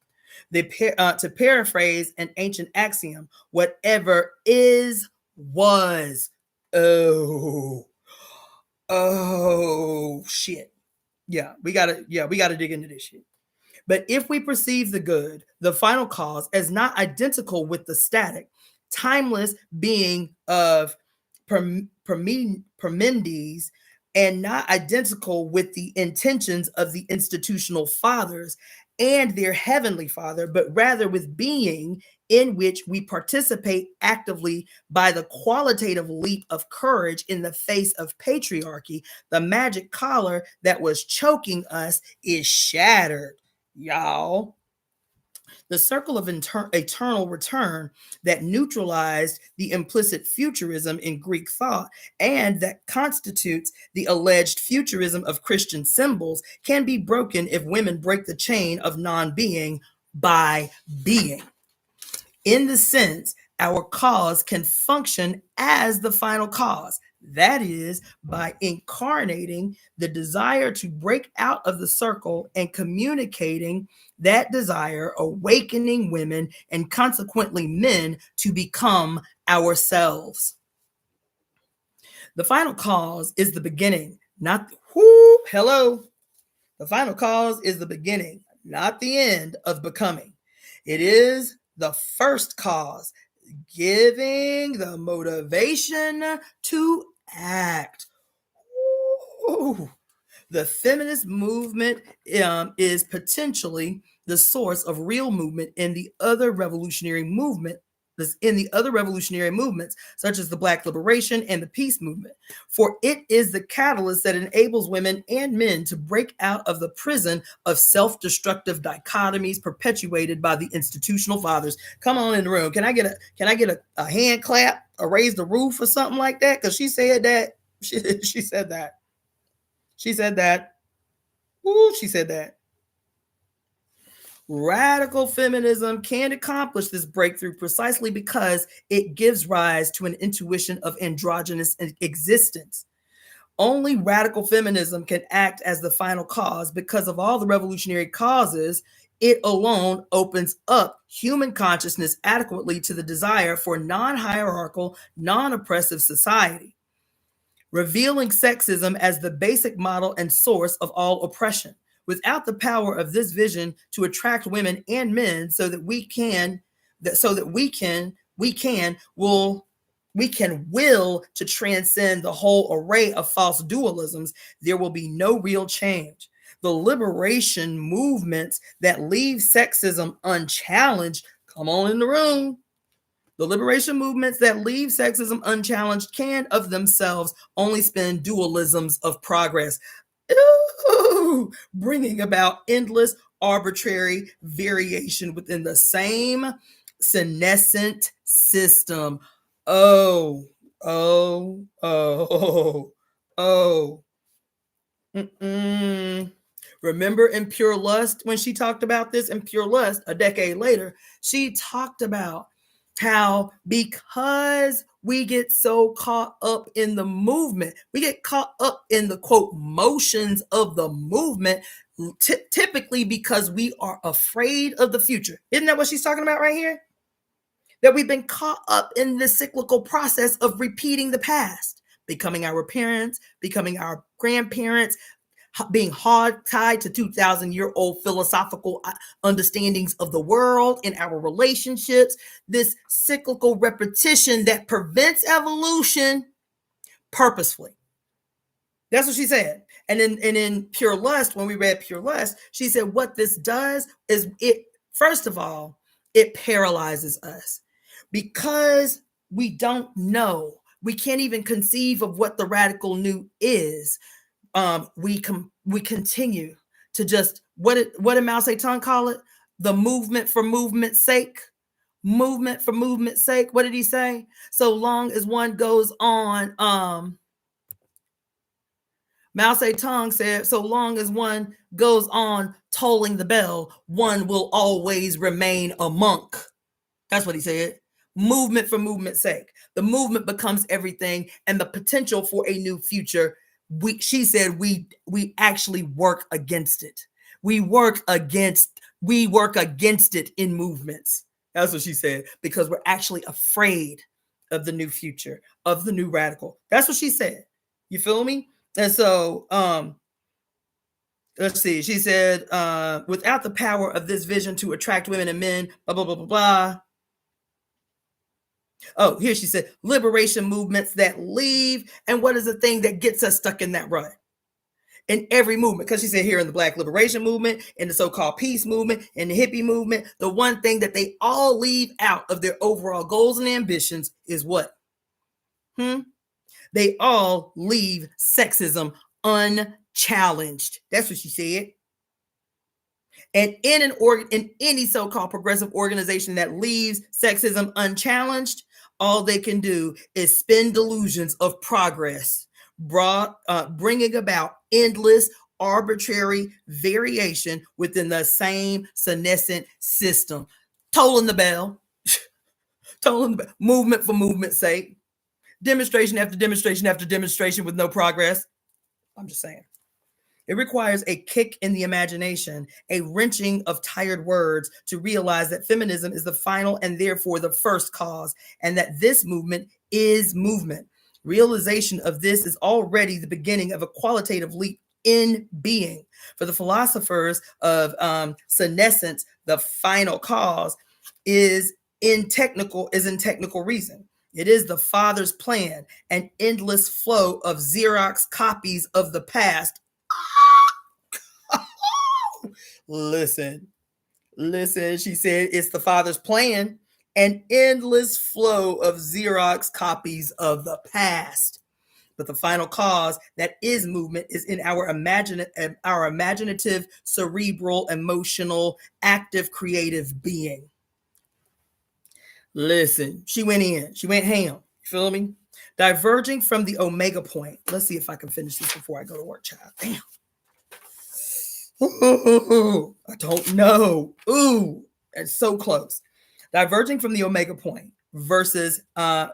To paraphrase an ancient axiom, whatever is, was. Oh shit. Yeah, we gotta dig into this shit. But if we perceive the good, the final cause, as not identical with the static, timeless being of Parmenides, and not identical with the intentions of the institutional fathers and their heavenly Father, but rather with being in which we participate actively by the qualitative leap of courage in the face of patriarchy, the magic collar that was choking us is shattered, y'all. The circle of eternal return that neutralized the implicit futurism in Greek thought and that constitutes the alleged futurism of Christian symbols can be broken if women break the chain of non-being by being. In the sense, our cause can function as the final cause. That is, by incarnating the desire to break out of the circle and communicating that desire, awakening women and consequently men to become ourselves. The final cause is the beginning, not hello. The final cause is the beginning, not the end of becoming. It is the first cause, giving the motivation to act. Ooh. The feminist movement is potentially the source of real movement in the other revolutionary movements, such as the Black liberation and the peace movement. For it is the catalyst that enables women and men to break out of the prison of self-destructive dichotomies perpetuated by the institutional fathers. Come on in the room. Can I get a hand clap, a raise the roof or something like that? Because she said that. She said that. She said that. Ooh, she said that. Radical feminism can accomplish this breakthrough precisely because it gives rise to an intuition of androgynous existence. Only radical feminism can act as the final cause because of all the revolutionary causes. It alone opens up human consciousness adequately to the desire for non-hierarchical, non-oppressive society, revealing sexism as the basic model and source of all oppression. Without the power of this vision to attract women and men so that we can will to transcend the whole array of false dualisms, there will be no real change. The liberation movements that leave sexism unchallenged, come on in the room. The liberation movements that leave sexism unchallenged can of themselves only spin dualisms of progress. Ooh, bringing about endless arbitrary variation within the same senescent system. Oh. Remember in Pure Lust, when she talked about this in Pure Lust a decade later, she talked about how because we get so caught up in the movement, we get caught up in the quote motions of the movement, typically because we are afraid of the future. Isn't that what she's talking about right here? That we've been caught up in this cyclical process of repeating the past, becoming our parents, becoming our grandparents, being hard tied to 2,000-year-old philosophical understandings of the world and our relationships, this cyclical repetition that prevents evolution purposefully. That's what she said. And in Pure Lust, when we read Pure Lust, she said what this does is it, first of all, it paralyzes us because we don't know. We can't even conceive of what the radical new is. We continue to just what did Mao Zedong call it? The movement for movement's sake. Movement for movement's sake. What did he say? So long as one goes on, Mao Zedong said, so long as one goes on tolling the bell, one will always remain a monk. That's what he said. Movement for movement's sake. The movement becomes everything, and the potential for a new future. She said, we actually work against it. We work against it in movements. That's what she said, because we're actually afraid of the new future, of the new radical. That's what she said. You feel me? And so, let's see. She said, without the power of this vision to attract women and men, blah, blah, blah, blah, blah. Oh, here she said, liberation movements that leave. And what is the thing that gets us stuck in that rut? In every movement, because she said here in the Black liberation movement, in the so-called peace movement, in the hippie movement, the one thing that they all leave out of their overall goals and ambitions is what? They all leave sexism unchallenged. That's what she said. And in any so-called progressive organization that leaves sexism unchallenged, all they can do is spin delusions of progress, bringing about endless arbitrary variation within the same senescent system. Tolling the bell, movement for movement's sake, demonstration after demonstration after demonstration with no progress. I'm just saying. It requires a kick in the imagination, a wrenching of tired words to realize that feminism is the final and therefore the first cause, and that this movement is movement. Realization of this is already the beginning of a qualitative leap in being. For the philosophers of senescence, the final cause is in technical reason. It is the Father's plan, an endless flow of Xerox copies of the past. Listen, she said it's the Father's plan, an endless flow of Xerox copies of the past. But the final cause that is movement is in our imaginative, cerebral, emotional, active, creative being. Listen, she went ham. You feel me? Diverging from the omega point. Let's see if I can finish this before I go to work, child. Damn. Ooh, I don't know. Ooh, it's so close. Diverging from the omega point versus Teilhard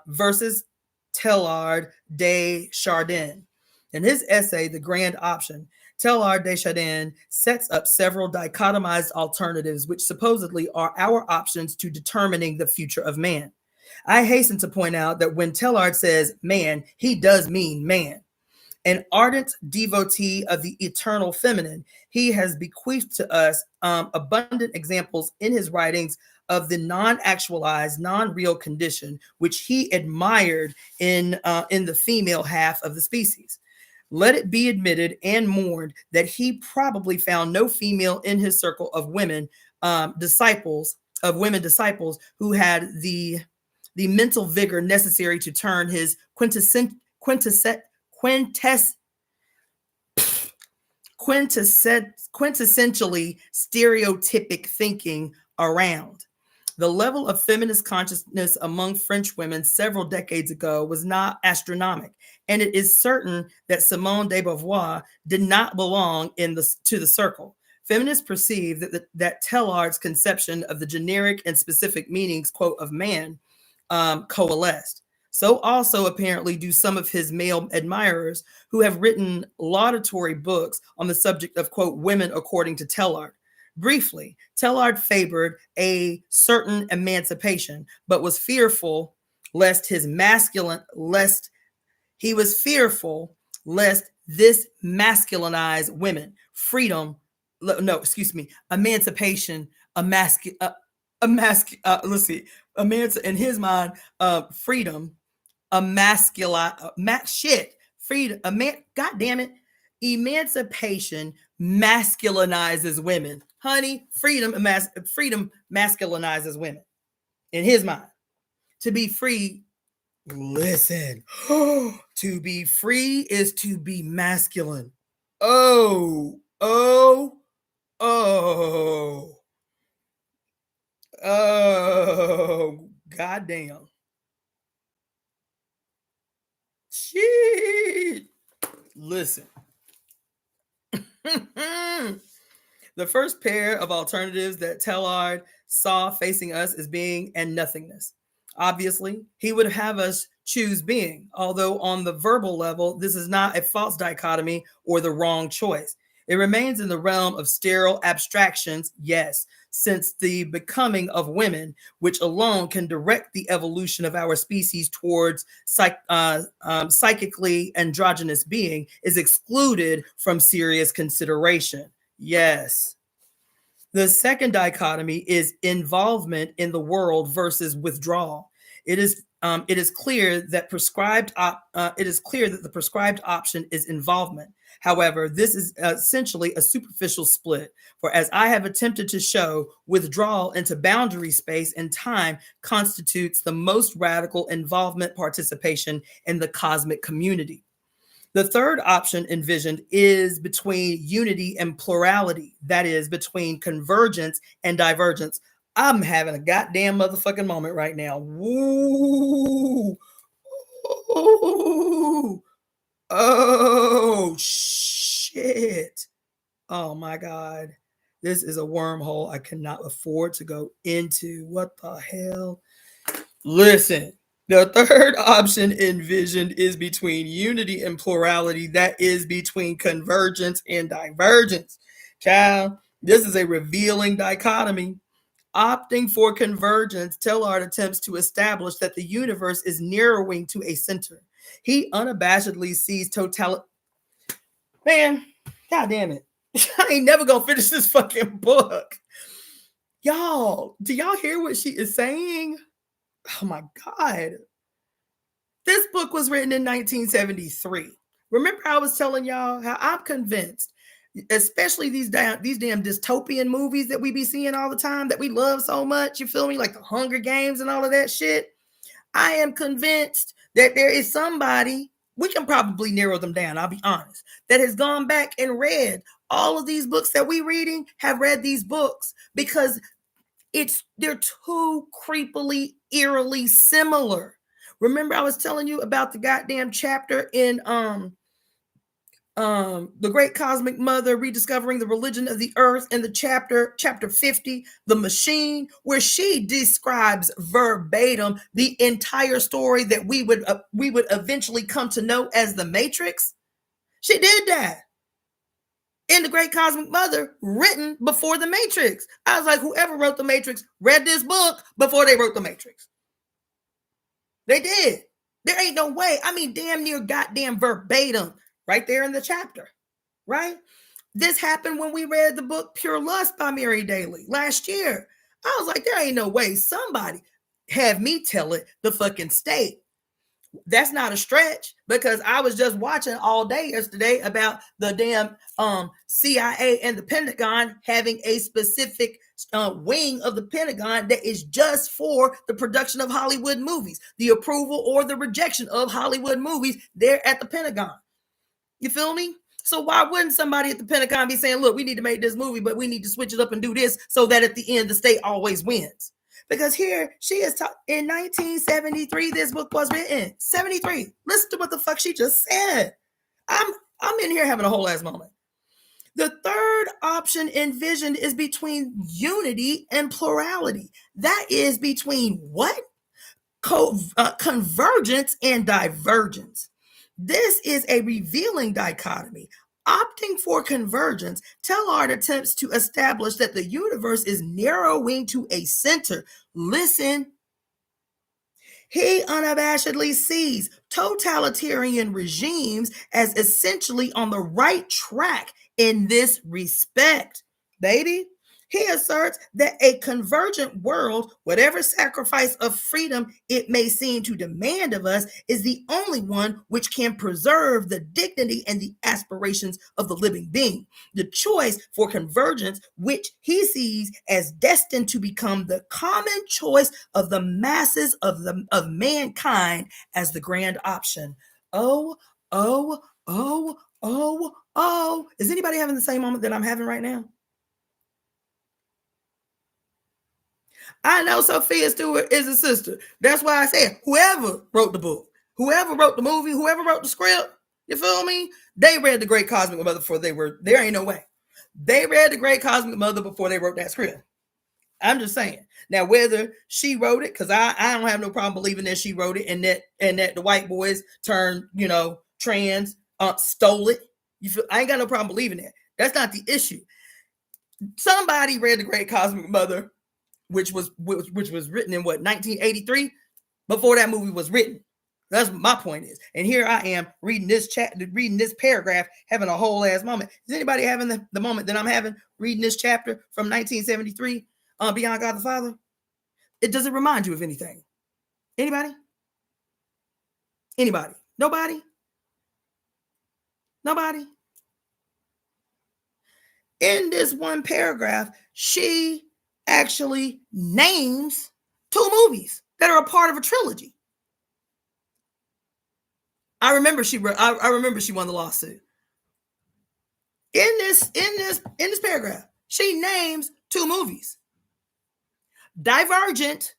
de Chardin. In his essay, The Grand Option, Teilhard de Chardin sets up several dichotomized alternatives, which supposedly are our options to determining the future of man. I hasten to point out that when Teilhard says man, he does mean man. An ardent devotee of the eternal feminine, he has bequeathed to us abundant examples in his writings of the non-actualized, non-real condition, which he admired in the female half of the species. Let it be admitted and mourned that he probably found no female in his circle of women disciples who had the mental vigor necessary to turn his quintessentially stereotypic thinking around. The level of feminist consciousness among French women several decades ago was not astronomical, and it is certain that Simone de Beauvoir did not belong to the circle. Feminists perceive that Teilhard's conception of the generic and specific meanings, quote, of man coalesced. So also apparently do some of his male admirers who have written laudatory books on the subject of, quote, women according to Teilhard. Briefly, Teilhard favored a certain emancipation, but was fearful lest this masculinize women. Emancipation, in his mind, freedom, God damn it. Emancipation masculinizes women. Honey, freedom masculinizes women. In his mind. To be free, listen. To be free is to be masculine. Oh, goddamn. Shit. Listen. The first pair of alternatives that Teilhard saw facing us as being and nothingness. Obviously, he would have us choose being, although on the verbal level, this is not a false dichotomy or the wrong choice. It remains in the realm of sterile abstractions, yes, since the becoming of women, which alone can direct the evolution of our species towards psychically androgynous being, is excluded from serious consideration. Yes. The second dichotomy is involvement in the world versus withdrawal. It is clear that the prescribed option is involvement. However, this is essentially a superficial split, for as I have attempted to show, withdrawal into boundary space and time constitutes the most radical involvement participation in the cosmic community. The third option envisioned is between unity and plurality, that is, between convergence and divergence. I'm having a goddamn motherfucking moment right now. Woo! Ooh. Oh, shit. Oh, my God. This is a wormhole I cannot afford to go into. What the hell? Listen. The third option envisioned is between unity and plurality, that is between convergence and divergence. Child, this is a revealing dichotomy. Opting for convergence, Teilhard attempts to establish that the universe is narrowing to a center. He unabashedly sees totality. Man, god damn it. I ain't never gonna finish this fucking book. Y'all, do y'all hear what she is saying? Oh my God. This book was written in 1973. Remember I was telling y'all how I'm convinced, especially these damn dystopian movies that we be seeing all the time that we love so much, you feel me? Like the Hunger Games and all of that shit. I am convinced that there is somebody, we can probably narrow them down, I'll be honest, that has gone back and read all of these books that we reading, have read these books because they're too creepily, eerily similar. Remember, I was telling you about the goddamn chapter in The Great Cosmic Mother, Rediscovering the Religion of the Earth, in the chapter 50, The Machine, where she describes verbatim the entire story that we would eventually come to know as the Matrix. She did that in The Great Cosmic Mother, written before the Matrix. I was like, whoever wrote the Matrix read this book before they wrote the Matrix. They did. There ain't no way. I mean, damn near goddamn verbatim right there in the chapter, right? This happened when we read the book Pure Lust by Mary Daly last year. I was like, there ain't no way. Somebody have me tell it the fucking state. That's not a stretch, because I was just watching all day yesterday about the damn CIA and the Pentagon having a specific wing of the Pentagon that is just for the production of Hollywood movies, the approval or the rejection of Hollywood movies there at the Pentagon. You feel me? So why wouldn't somebody at the Pentagon be saying, look, we need to make this movie, but we need to switch it up and do this so that at the end the state always wins? Because here she is in 1973, this book was written. 73. Listen to what the fuck she just said. I'm in here having a whole ass moment. The third option envisioned is between unity and plurality. That is between what? Convergence and divergence. This is a revealing dichotomy. Opting for convergence, Teilhard attempts to establish that the universe is narrowing to a center. Listen. He unabashedly sees totalitarian regimes as essentially on the right track in this respect, baby. He asserts that a convergent world, whatever sacrifice of freedom it may seem to demand of us, is the only one which can preserve the dignity and the aspirations of the living being. The choice for convergence, which he sees as destined to become the common choice of the masses of mankind as the grand option. Oh. Is anybody having the same moment that I'm having right now? I know Sophia Stewart is a sister. That's why I said whoever wrote the book, whoever wrote the movie, whoever wrote the script, you feel me? They read The Great Cosmic Mother before they were, there ain't no way. They read The Great Cosmic Mother before they wrote that script. I'm just saying. Now, whether she wrote it, because I don't have no problem believing that she wrote it, and that the white boys turned, trans, stole it. You feel? I ain't got no problem believing that. That's not the issue. Somebody read The Great Cosmic Mother, which was written in what, 1983, before that movie was written. That's what my point is. And here I am reading this reading this paragraph, having a whole ass moment. Is anybody having the moment that I'm having reading this chapter from 1973? Beyond God the Father? It doesn't remind you of anything. Anybody? Anybody? Nobody? Nobody? In this one paragraph, she actually names 2 movies that are a part of a trilogy. I remember she won the lawsuit. In this paragraph, she names 2 movies. Divergent,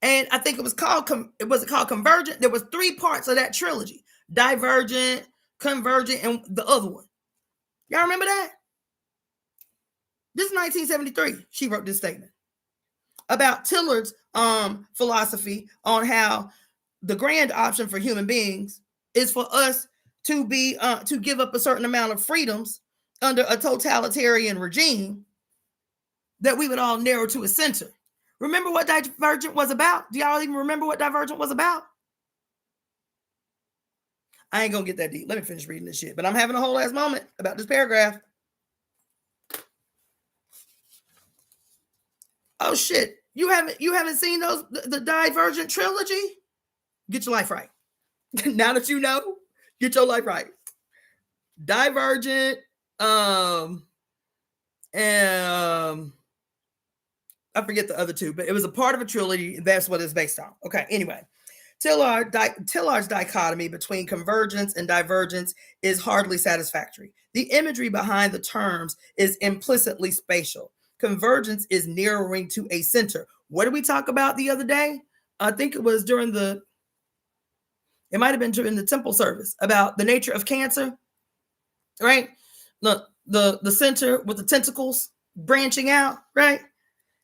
and I think it was called Convergent. There was 3 parts of that trilogy: Divergent, Convergent, and the other one. Y'all remember that? This is 1973. She wrote this statement about Tillard's philosophy on how the grand option for human beings is for us to be to give up a certain amount of freedoms under a totalitarian regime that we would all narrow to a center. Remember what Divergent was about? Do y'all even remember what Divergent was about? I ain't gonna get that deep. Let me finish reading this shit. But I'm having a whole ass moment about this paragraph. Oh shit. You haven't seen the Divergent trilogy? Get your life right. Now that you know, get your life right. Divergent, and I forget the other 2, but it was a part of a trilogy. That's what it's based on. Okay, anyway. Tillard's dichotomy between convergence and divergence is hardly satisfactory. The imagery behind the terms is implicitly spatial. Convergence is narrowing to a center. What did we talk about the other day? I think it was it might have been during the temple service, about the nature of cancer, right? The center with the tentacles branching out, right?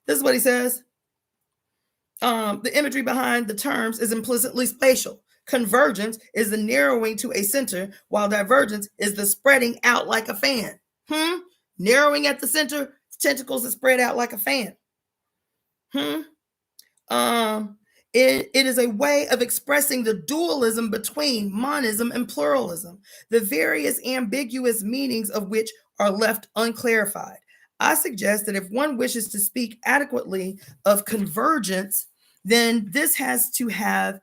This is what he says. The imagery behind the terms is implicitly spatial. Convergence is the narrowing to a center, while divergence is the spreading out like a fan. Narrowing at the center, tentacles are spread out like a fan. It is a way of expressing the dualism between monism and pluralism, the various ambiguous meanings of which are left unclarified. I suggest that if one wishes to speak adequately of convergence, then this has to have,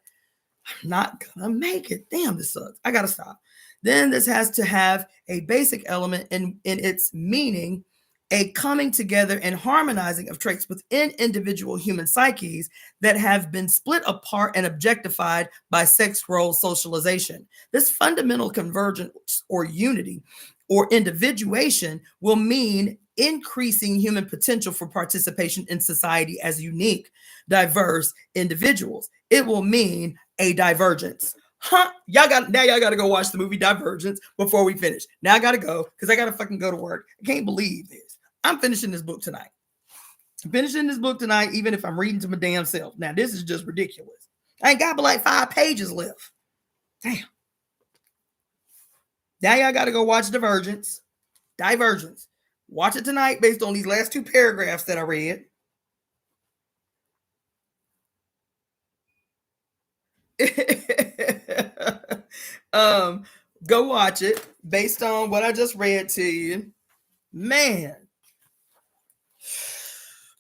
I'm not gonna make it. Damn, this sucks. I gotta stop. Then this has to have a basic element in its meaning, a coming together and harmonizing of traits within individual human psyches that have been split apart and objectified by sex role socialization. This fundamental convergence or unity or individuation will mean increasing human potential for participation in society as unique, diverse individuals. It will mean a divergence. Y'all got to go watch the movie Divergence before we finish. Now I got to go because I got to fucking go to work. I can't believe this. I'm finishing this book tonight. Even if I'm reading to my damn self. Now, this is just ridiculous. I ain't got but like 5 pages left. Damn. Now y'all got to go watch Divergence. Watch it tonight based on these last 2 paragraphs that I read. Go watch it based on what I just read to you. Man,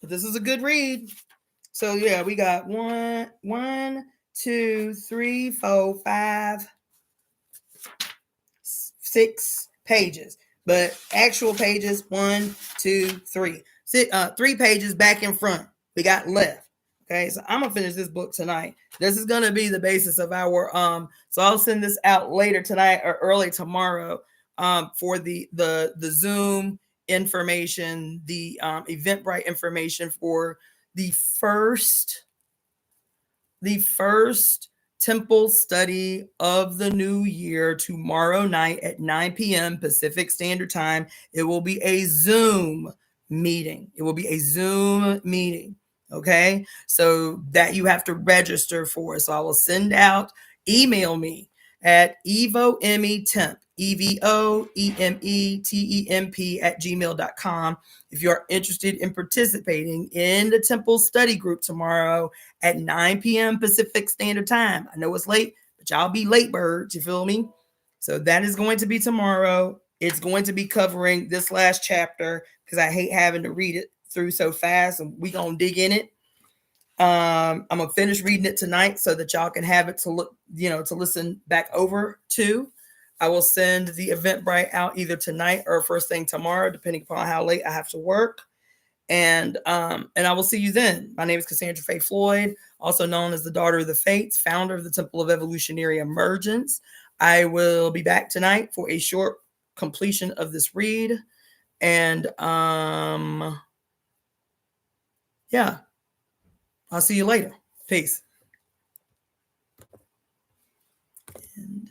this is a good read. So yeah, we got 1, 2, 3, 4, 5, 6 pages, but actual pages 1, 2, 3. 3 pages back and front we got left. Okay, so I'm gonna finish this book tonight. This is gonna be the basis of our so I'll send this out later tonight or early tomorrow for the Zoom information, the Eventbrite information for the first temple study of the new year tomorrow night at 9 p.m. Pacific Standard Time. It will be a Zoom meeting. It will be a Zoom meeting. Okay. So that you have to register for. So I will send out, email me at EvoEmeTemp, EvoEmeTemp @gmail.com. If you are interested in participating in the Temple study group tomorrow at 9 p.m. Pacific Standard Time. I know it's late, but y'all be late birds. You feel me? So that is going to be tomorrow. It's going to be covering this last chapter because I hate having to read it through so fast, and we gonna dig in it. I'm gonna finish reading it tonight so that y'all can have it to look, to listen back over to. I will send the Eventbrite out either tonight or first thing tomorrow, depending upon how late I have to work. And I will see you then. My name is Cassandra-Floyd, also known as the Daughter of the Fates, founder of the Temple of Evolutionary Emergence. I will be back tonight for a short completion of this read. And yeah, I'll see you later. Peace. And